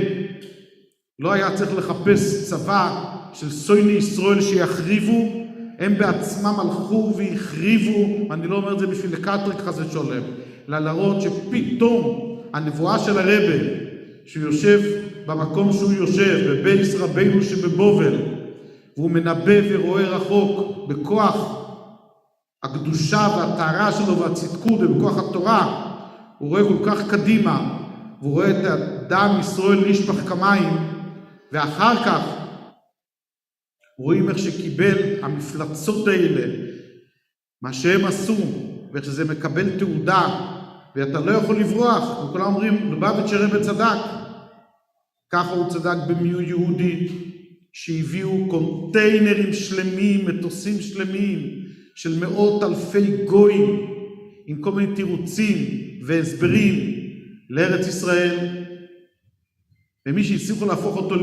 לא היה צריך לחפש צבא של סויני ישראל שיחריבו, הם בעצמם הלכו והחריבו, אני לא אומר את זה בשביל לקטריק חס ושלום, אלא להראות שפתאום הנבואה של הרבי, שהוא יושב במקום שהוא יושב, בבייס רבינו שבבובל, והוא מנבא ורואה רחוק בכוח הקדושה והטהרה שלו והצדקות ובכוח התורה, הוא רואה כל כך קדימה, והוא רואה את הדם ישראל נשפך כמים, ואחר כך רואים איך שקיבל המפלצות האלה, מה שהם עשו, ואיך שזה מקבל תעודה, ואתה לא יכול לברוח, וכולם אומרים, לובביץ' הרבי צדק, ככה הוא צדק במיהו יהודי, שהביאו קונטיינרים שלמים, מטוסים שלמים, של מאות אלפי גויים, עם כל מיני תירוצים והסברים לארץ ישראל, ומי שהצליחו להפוך אותו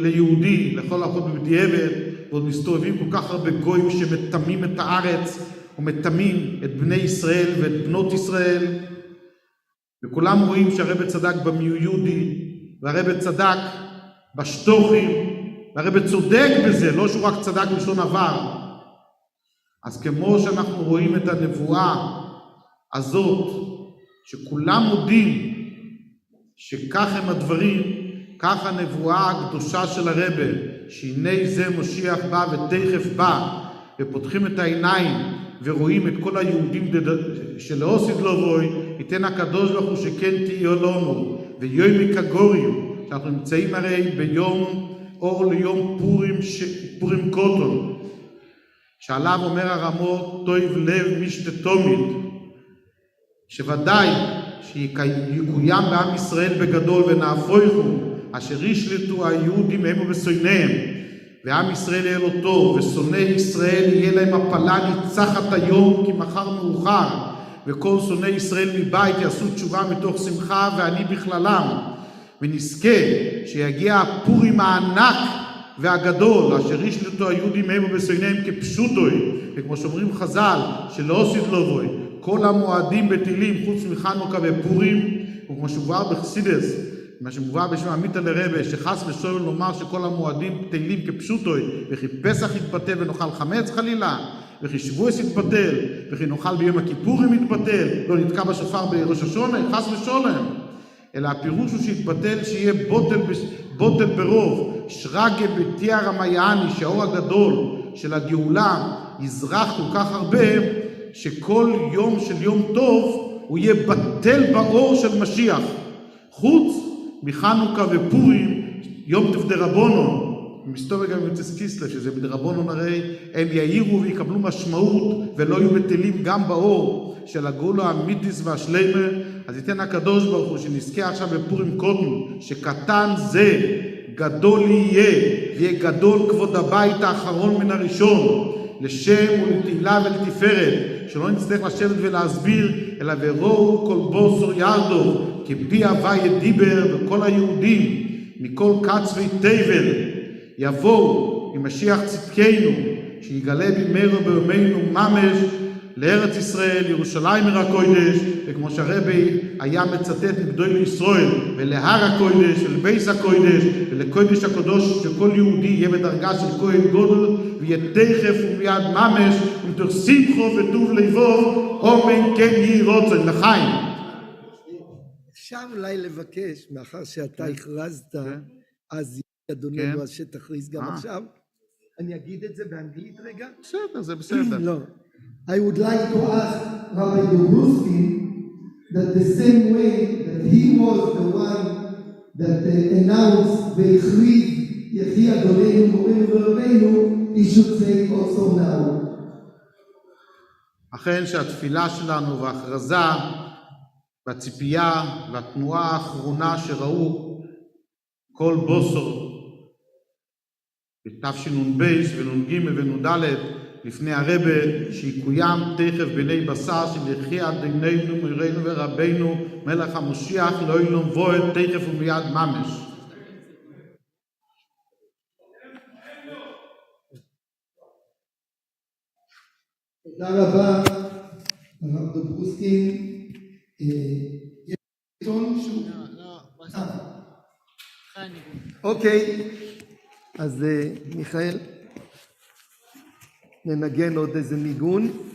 ליהודי, יכול להפוך בדיעבד, ועוד מסתובבים כל כך הרבה גויים שמתמים את הארץ, ומתמים את בני ישראל ואת בנות ישראל, וכולם רואים שהרבי צדק במיהו יהודי, והרבי צדק בשטוחים, והרבי צודק בזה, לא שהוא רק צדק לשון עבר. אז כמו שאנחנו רואים את הנבואה הזאת, שכולם מודים שכך הם הדברים, כך הנבואה הקדושה של הרבי, שהנה זה משיח בא ותכף בא, ופותחים את העיניים ורואים את כל היהודים שלעוסיד לא רואי, ייתן הקדוש ברוך הוא שכן תהיה לנו, ויום כגורים, שאנחנו נמצאים הרי ביום אור ליום פורים קוטון, שעליו אומר הרמות, טוב לב משתתומית, שוודאי שיקוים בעם ישראל בגדול ונהפוכו, אשר ישלטו היהודים הם ובשונאיהם, ועם ישראל יהיה לו טוב, ושונאי ישראל יהיה להם הפלה ניצחת היום כי מחר מאוחר, וכל שונאי ישראל מבית יעשו תשובה מתוך שמחה ואני בכללם, ונזכה שיגיע הפורים הענק והגדול, אשר ישלטו היהודים הם ובשונאיהם כפשוטוי, וכמו שאומרים חז"ל, שלא עושית לו בוי, כל המועדים בטילים חוץ מחנוכה ופורים, וכמו שמובא בחסידס, מה שמובא בשם עמיתא לרבי, שחס ושלום לומר שכל המועדים בטילים כפשוטוי, וכי פסח יתבטל ונאכל חמץ חלילה, וכי שבועס יתבטל, וכי נאכל ביום הכיפורים יתבטל, לא נתקע בשופר בראש השונה, חס ושלום. אלא הפירוש הוא שיתבטל שיהיה בוטל ברוב, שרגה בתיאר המייני, שהאור הגדול של הגאולה יזרח כל כך הרבה, שכל יום של יום טוב הוא יהיה בטל באור של משיח, חוץ מחנוכה ופורים, יום טף דרבנון, מסתובב גם יוצא קיסלב, שזה בדרבנון הרי הם יאירו ויקבלו משמעות ולא יהיו בטלים גם באור של הגאולה האמיתיס והשלמה. אז ייתן הקדוש ברוך הוא שנזכה עכשיו בפורים קודם, שקטן זה גדול יהיה, ויהיה גדול כבוד הבית האחרון מן הראשון, לשם ולתהילה ולתפארת, שלא נצטרך לשבת ולהסביר, אלא וראו כל בוסר ירדו, כפי הוויה דיבר, וכל היהודים מכל קץ ותבל יבואו עם משיח צדקנו, שיגלה במהרה בימינו ממש לארץ ישראל, ירושלים עיר הקודש, וכמו שהרבי היה מצטט מגדולי ישראל, ולהר הקודש, ולבייס הקודש, ולקודש הקדוש, שכל יהודי יהיה בדרגה של כהן גודל, ויהיה תכף ומיד ממש, ומתוך שמחו וטוב לבוב, אומן כן יהי רוצן לחיים. אפשר אולי לבקש, מאחר שאתה הכרזת, אז אדוננו, אז שתכריז גם עכשיו. אני אגיד את זה באנגלית רגע? בסדר, זה בסדר. לא. I would like to ask Rabbi Dobruskin that the same way that he was the one that announced והכריז יחי אדוננו מורנו ורבינו, he should say also now. אכן שהתפילה שלנו וההכרזה והציפייה והתנועה האחרונה שראו כל בוסר בתשנ"ב ונ"ג ונ"ד לפני הרבי, שיקוים תכף בני בשר של יחי אדוננו מורנו ורבינו מלך המשיח לעולם ועד תכף ומיד ממש. תודה רבה הרב דוברוסקין. יש עיתון שהוא... אוקיי, אז מיכאל ננגן עוד איזה ניגון.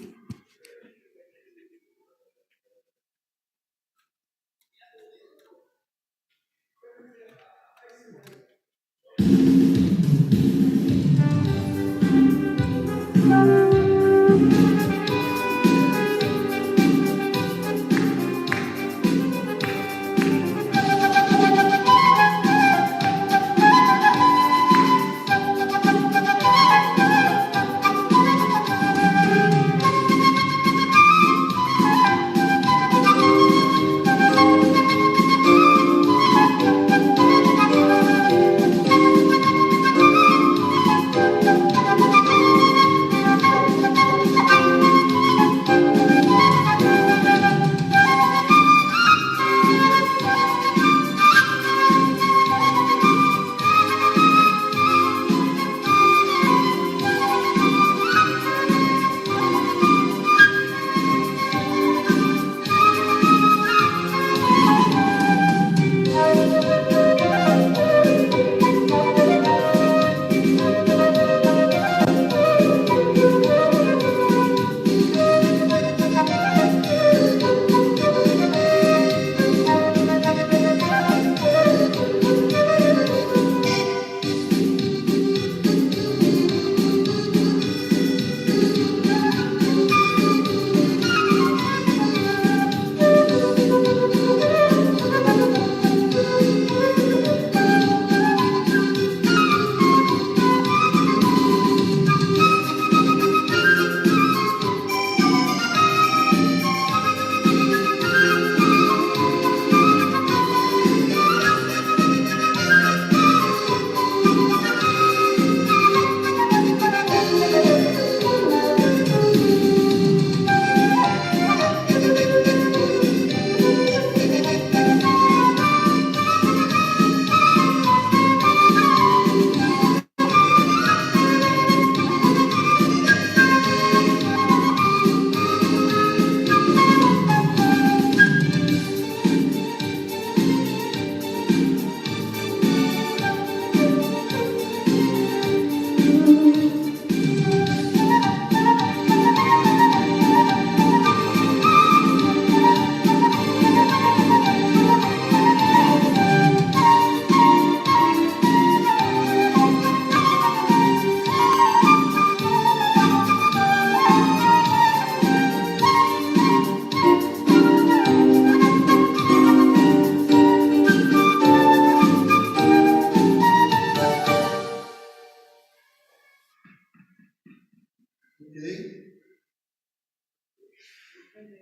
אני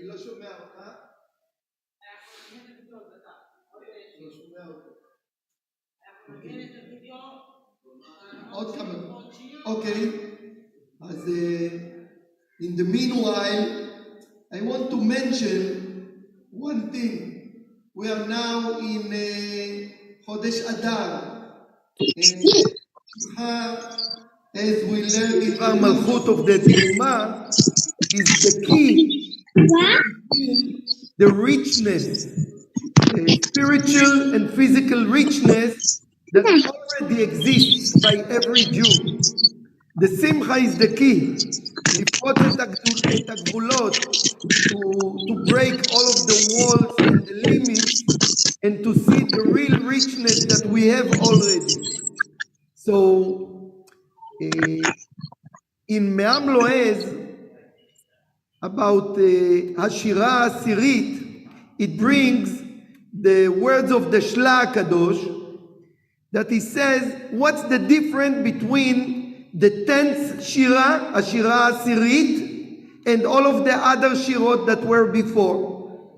לא שומע אותך. לא שומע אותך. עוד כמה. אוקיי. אז in the meanwhile, I want to mention one thing. We are now in Chodesh Adar. As we learn in our Malchut of the Tumah, is the key, the richness, the spiritual and physical richness that already exists by every Jew. The Simcha is the key. לפרוץ את הגבולות, to break all of the walls and the limits, and to see the real richness that we have already. So, in Me'am Lo'ez, about השירה העשירית, it brings the words of the Shla Kadosh, that he says, what's the difference between the 10th Shira, השירה העשירית, and all of the other Shirot that were before.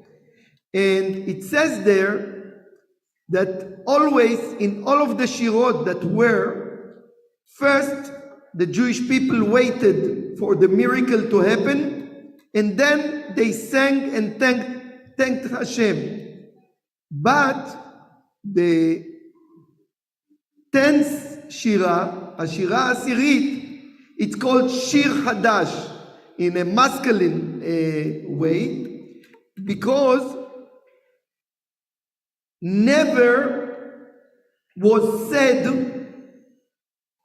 And it says there that always in all of the Shirot that were, first the Jewish people waited for the miracle to happen, and then they sang and thanked Hashem. But the 10th Shira, השירה העשירית, it's called Shir Hadash in a masculine way, because never was said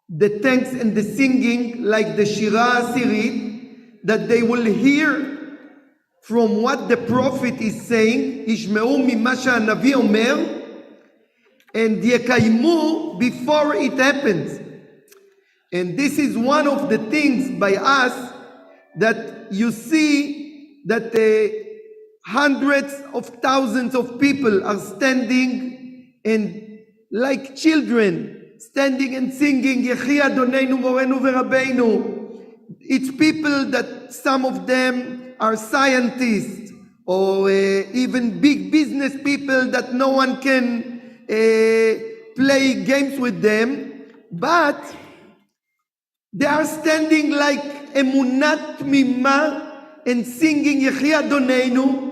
the thanks and the singing like the Shira Asirit, that they will hear from what the prophet is saying, ישמעו ממה שהנביא אומר, and יקיימו before it happens. And this is one of the things by us that you see that hundreds of thousands of people are standing and like children standing and singing Yehi Adonenu, Morenu, వర్בינו. It's people that some of them are scientists or even big business people that no one can play games with them, but they are standing like emunat mima and singing Yehi Adonenu.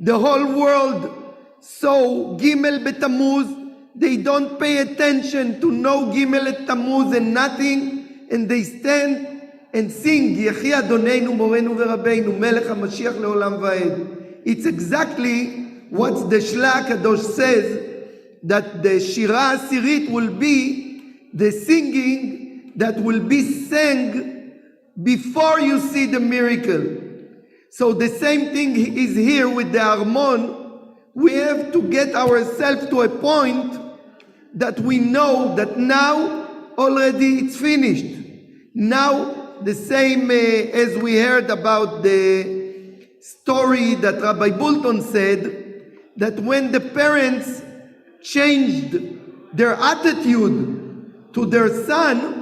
The whole world saw Gimel Betamuz. They don't pay attention to no Gimel et Tamuz and nothing, and they stand and sing Yehi Adonenu, Morenu, వర్בינו, Melech המשיח לעולם ועד. It's exactly what the Shla Kadosh says, that the Shira Asirit will be the singing that will be sang before you see the miracle. So the same thing is here with the Armon. We have to get ourselves to a point that we know that now already it's finished. Now the same as we heard about the story that Rabbi Bulton said, that when the parents changed their attitude to their son,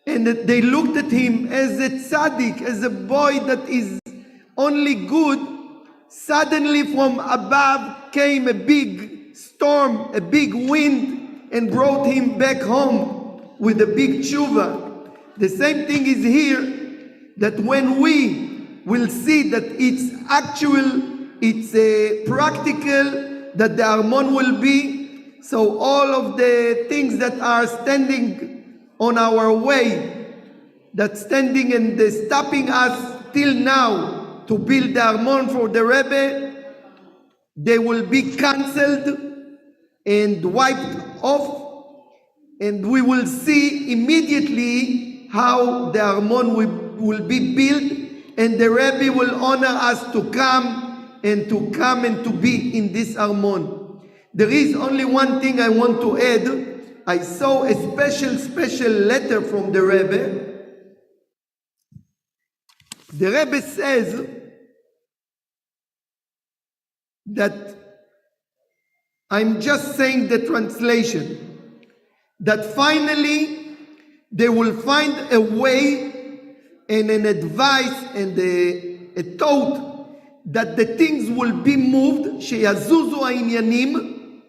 and that they looked at him as a tzaddik, as a boy that is only good, suddenly from above came a big storm, a big wind, and brought him back home with a big tshuva. The same thing is here, that when we will see that it's actual, it's practical, that the Armon will be, so all of the things that are standing on our way, that standing and stopping us till now to build the Armon for the Rebbe, they will be cancelled and wiped off, and we will see immediately how the Armon will be built, and the Rebbe will honor us to come and to be in this Armon. There is only one thing I want to add. I saw a special letter from the Rebbe. The Rebbe says that, I'm just saying the translation, that finally they will find a way and an advice and a thought that the things will be moved, שיזוזו העניינים,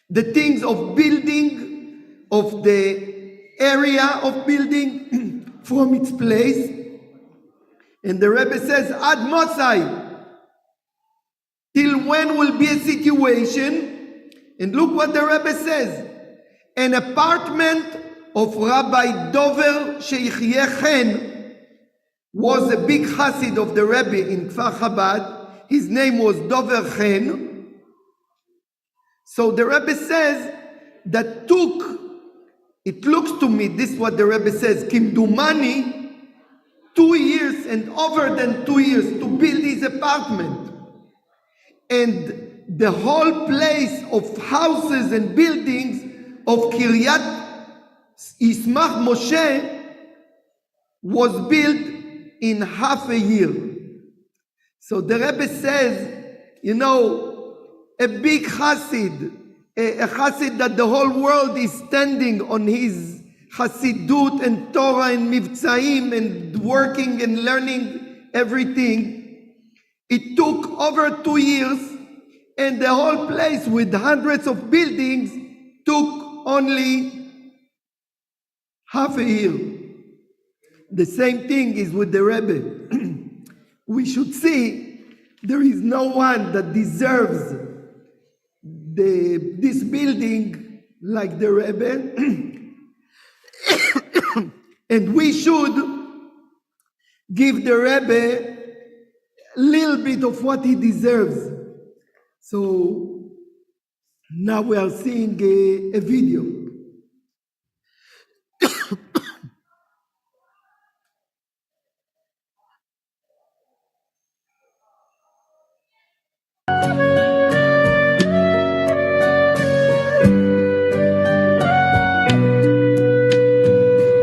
the things of building, of the area of building from its place. And the Rebbe says, Ad Mosai, till when will be a situation? And look what the Rebbe says. An apartment of Rabbi Dover Sheychye Chen was a big chassid of the Rebbe in Kfar Chabad. His name was Dover Chen. So the Rebbe says that it looks to me, this is what the Rebbe says, Kimdumani, 2 years and over than 2 years to build his apartment. And the whole place of houses and buildings of Kiryat Yismach Moshe was built in half a year. So the Rebbe says, you know, a big chassid, a chassid that the whole world is standing on his chassidut and Torah and mivtzaim and working and learning everything. It took over 2 years, and the whole place with hundreds of buildings took only half a year. The same thing is with the Rebbe. We should see there is no one that deserves this building like the Rebbe. And we should give the Rebbe a little bit of what he deserves. So now we are seeing a video.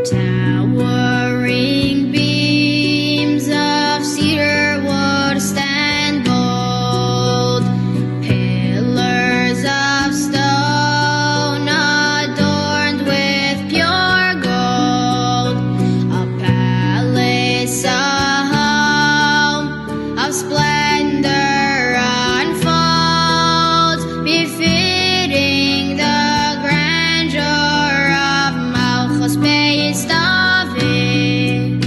Towering beams of cedar wood stand bold, pillars of stone adorned with pure gold, a palace, a home of splendor unfolds, befitting the grandeur of Malchus Beis David.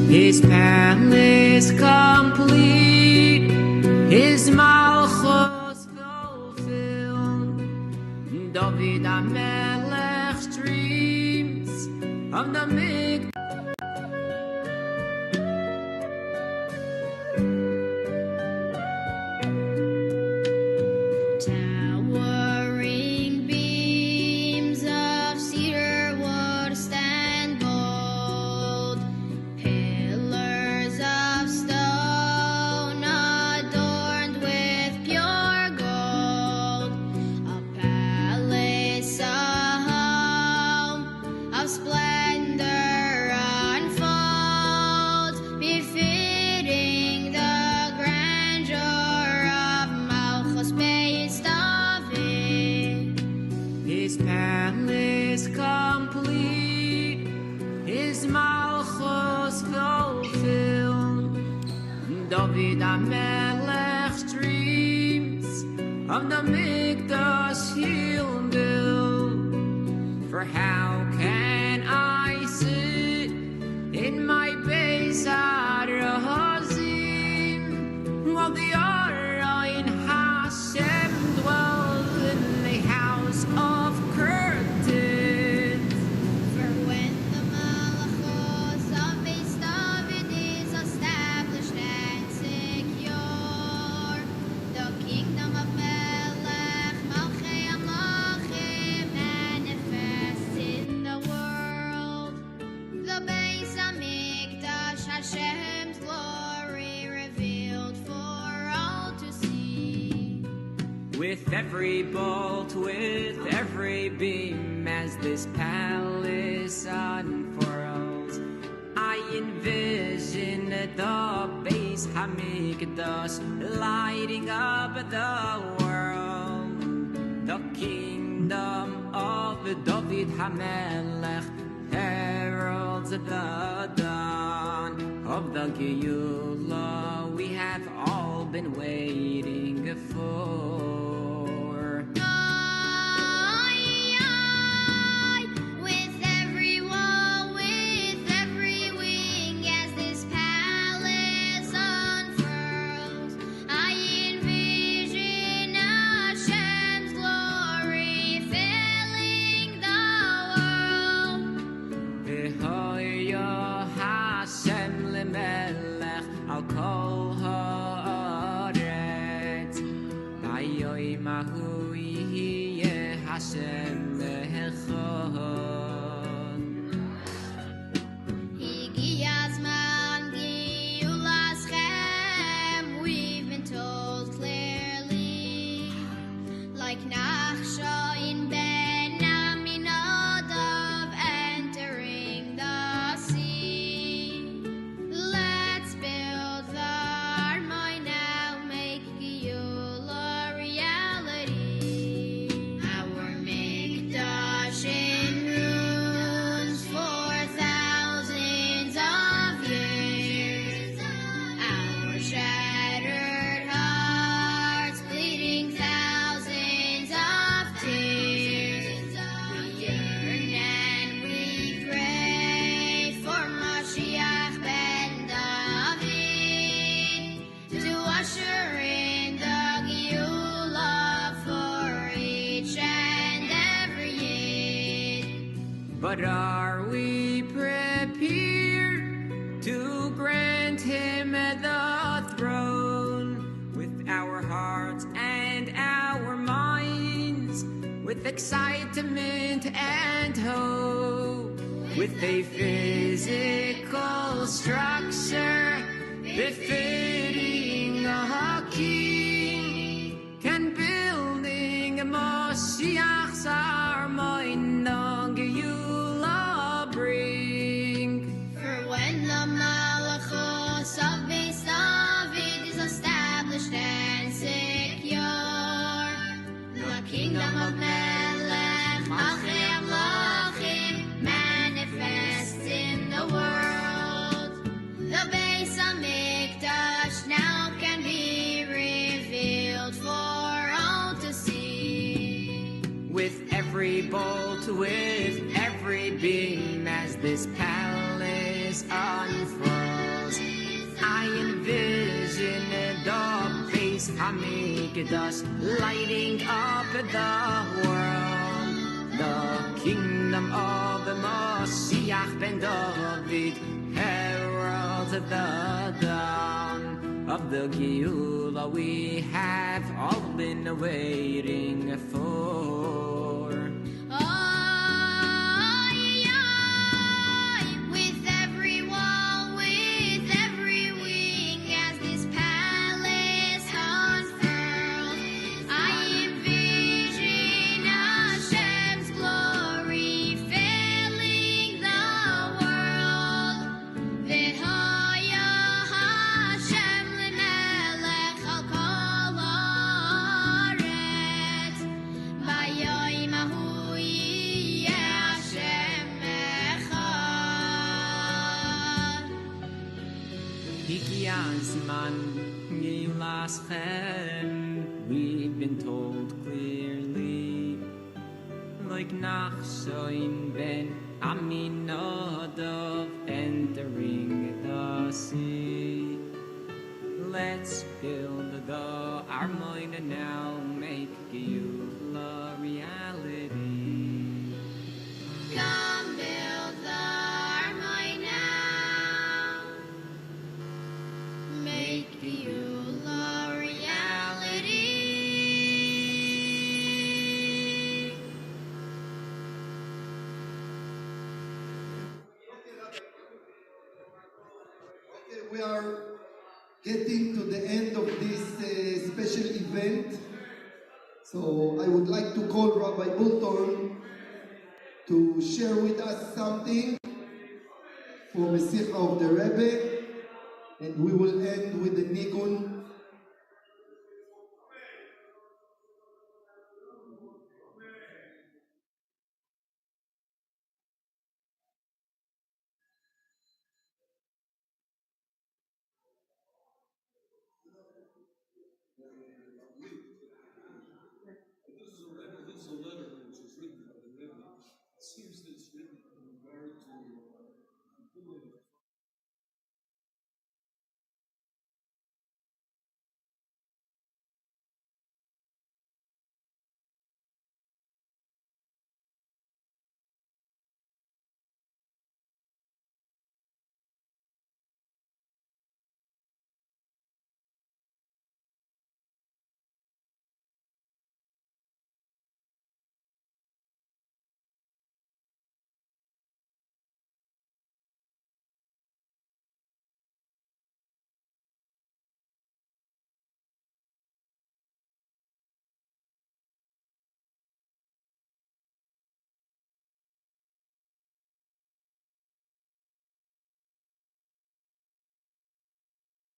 His palace complete, his malchus fulfilled. David HaMelech's dreams of the Mikdash. Towering beams of cedar wood stand bold, pillars of stone adorned with pure gold, a palace, a home of splendor unfolds, befitting the grandeur of Malchus Beis David. His palace complete, his malchus fulfilled. David HaMelech's dreams of the Mikdash he'll build. For how can I sit in my Beis HaRazim while the Arayin Hashem dwells in the house of curtains? For when the Malachos of Beis David is established and secure, the kingdom of Melech Malchei HaMelechim manifests in the world. The Beis HaMikdash, Hashem's glory revealed for all to see. With every bolt, with every beam, as this palace unfurls, I envision the Beis HaMikdash lighting up the world. The kingdom of David HaMelech heralds the dawn of the Geula we have all been waiting for. With every wall, with every wing, as this palace unfurls, I envision Hashem's glory filling the world. V'hoya Hashem lemelech al kol haaretz, Bayoyim hahu yihye Hashem echad. Higi azman giulaschem, we've been told clearly, like Nachsha in Ben Aminadav entering the sea. Let's build the Armon now, make Geula reality. Our Mikdash in ruins for thousands of years. Our shattered hearts bleeding thousands of tears. We yearn and we pray for Mashiach ben David to usher in the Geula for each and every Yid. But are we prepared to grant him the throne with our hearts and our minds, with excitement and hope, with a physical structure befitting a king? Can building a Mashiach's Armon the Geula bring? For when the Malachos of Beis David is established and secure, the kingdom of Melech Malchei Amlachim manifests in the world. The Beis Hamikdash now can be revealed for all to see. With every bolt, with every beam, as this palace unfurls, I envision the Beis Hamikdash lighting up the world. The kingdom of the Mashiach ben David heralds the dawn of the Geula we have all been waiting for. With every wall, with every wing, as this palace unfurls, I envision Hashem's glory filling the world. V'hoya Hashem lemelech al kol haaretz, bayoyim hahu yihye Hashem echad. Higi azman giulaschem, we've been told clearly, like Nachshoin ben Aminadav entering the sea. Let's build the Armon now, make Geula reality. Come build the Armon now, make Geula reality. Okay, we are getting to the end of this special event. So I would like to call Rabbi Bolton to share with us something for Messiah of the Rebbe, and we will end with the Nigun. This is a letter which was written by the Rebbe. It seems that it's written in regard to building a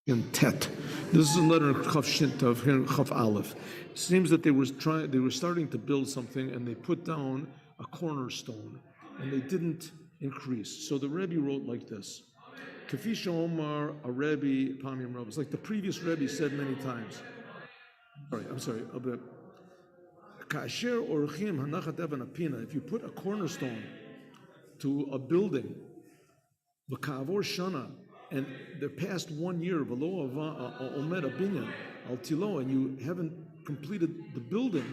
in Tet. This is a letter of Chaf Shint of Chaf Aleph. It seems that they were starting to build something and they put down a cornerstone and they didn't increase. So the Rebbe wrote like this. Kafi Omar, a Rebbe, Pamim Rabbis, like the previous Rebbe said many times. I'm sorry. Kasher orchim hanachat evan apina. If you put a cornerstone to a building, v'kavor shana, and they're past 1 year, v'lo omed abinyan al tilo, and you haven't completed the building.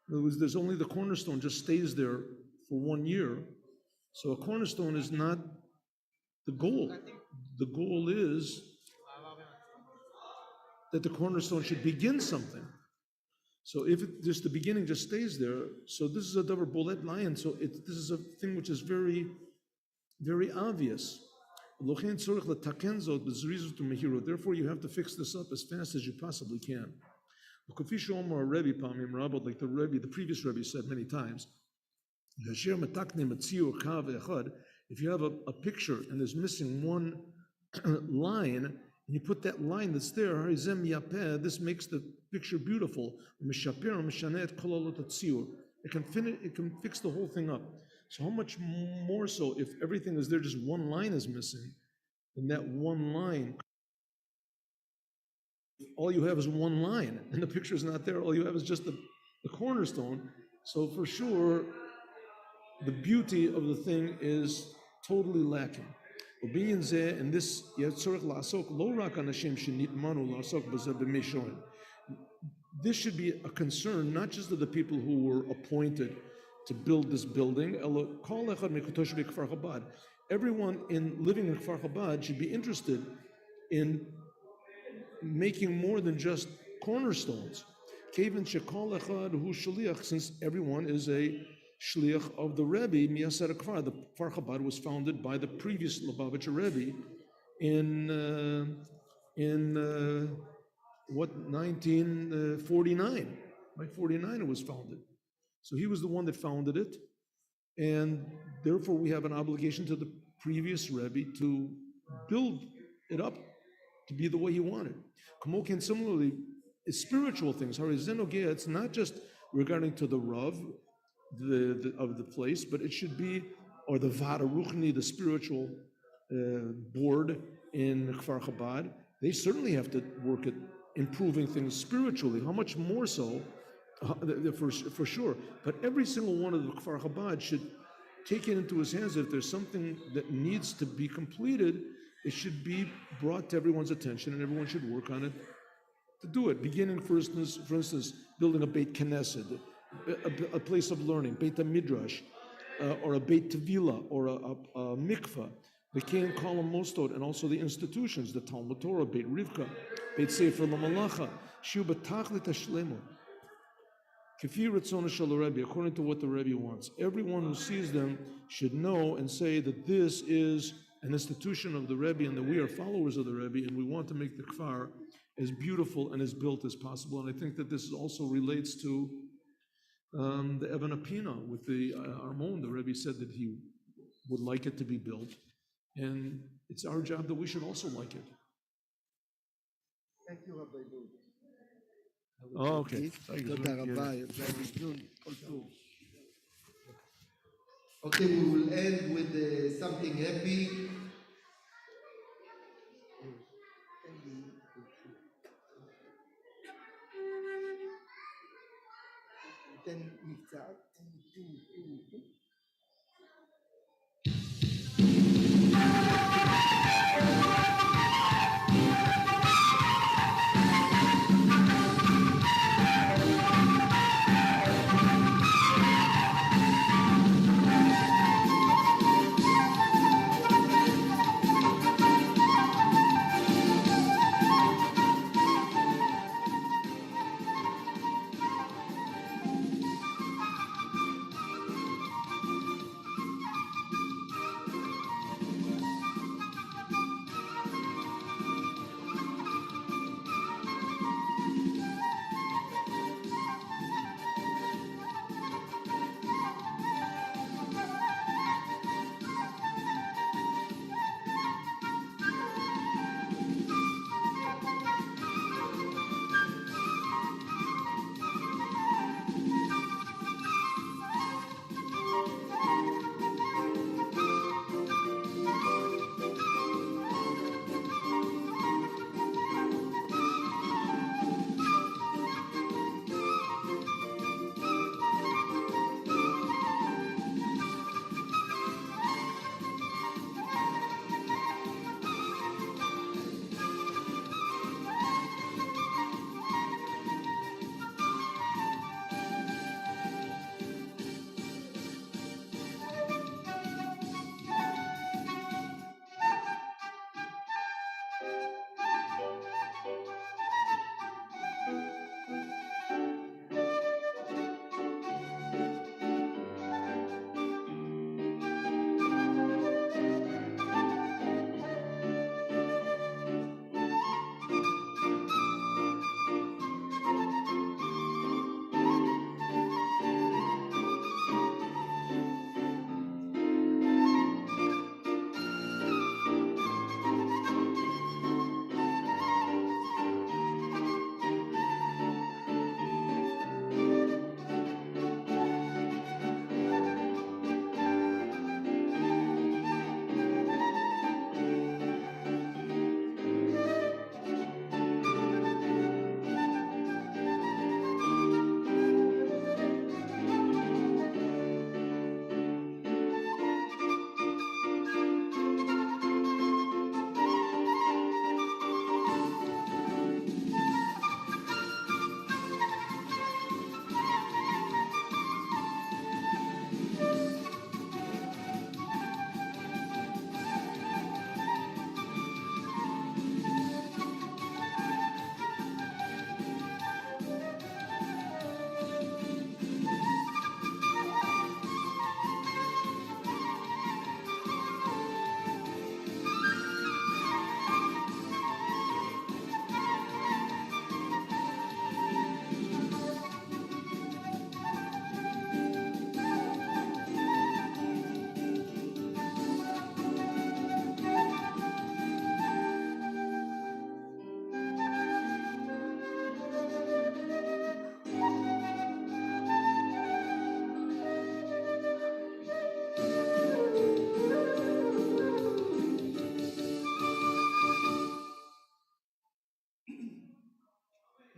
In other words, there's only the cornerstone just stays there for 1 year. So a cornerstone is not the goal. The goal is that the cornerstone should begin something. So if the beginning just stays there, so this is a double bullet line. So this is a thing which is very, very obvious. Therefore, you have to fix this up as fast as you possibly can. Like the Rebbe, the previous Rebbe said many times, if you have a picture and there's missing one line, and you put that line that's there, this makes the picture beautiful. It can fix the whole thing up. So how much more so if everything is there, just one line is missing, and that one line, all you have is one line, and the picture is not there, all you have is just the cornerstone. So for sure, the beauty of the thing is totally lacking. And this, this should be a concern, not just of the people who were appointed to build this building. Everyone living in Kfar Chabad should be interested in making more than just cornerstones. Since everyone is a shliach of the Rebbe, Miyasar Kfar. The Kfar Chabad was founded by the previous Lubavitcher Rebbe in 1949. By 49 it was founded. So he was the one that founded it, and therefore we have an obligation to the previous Rebbe to build it up to be the way he wanted. Kamokin similarly is spiritual things. It's not just regarding to the Rav of the place, but it should be, or the Vada Ruchni, the spiritual board in Kfar Chabad. They certainly have to work at improving things spiritually. How much more so, for sure. But every single one of the Kfar Chabad should take it into his hands that if there's something that needs to be completed, it should be brought to everyone's attention, and everyone should work on it to do it. Beginning, for instance, building a Beit Knesset, a place of learning, Beit HaMidrash, or a Beit Tevila, or a mikveh, the Kein Kolam Mostot, and also the institutions, the Talmud Torah, Beit Rivka, Beit Sefer LaMalacha, Shiu B'Tachlit HaShlemo, Kefi Ratzon Shel Rebbe, according to what the Rebbe wants. Everyone who sees them should know and say that this is an institution of the Rebbe and that we are followers of the Rebbe, and we want to make the Kfar as beautiful and as built as possible. And I think that this also relates to the Even Apina with the Armon. The Rebbe said that he would like it to be built, and it's our job that we should also like it. Thank you, Rabbi Lud. Oh, okay. Okay, we will end with something happy. ניתן מקצת.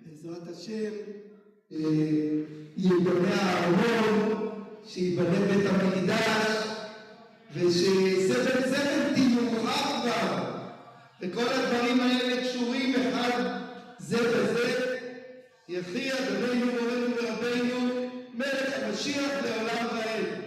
בעזרת השם ייבנה הארמון, שיבנה בית המקדש, ושספר ספר תיוחד בה, וכל הדברים האלה קשורים אחד זה בזה. יחי אדוננו מורנו ורבינו מלך המשיח לעולם ועד.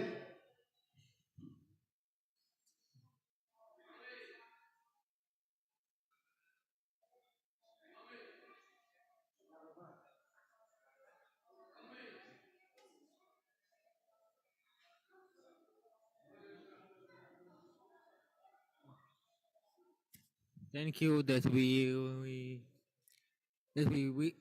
Thank you that we that we will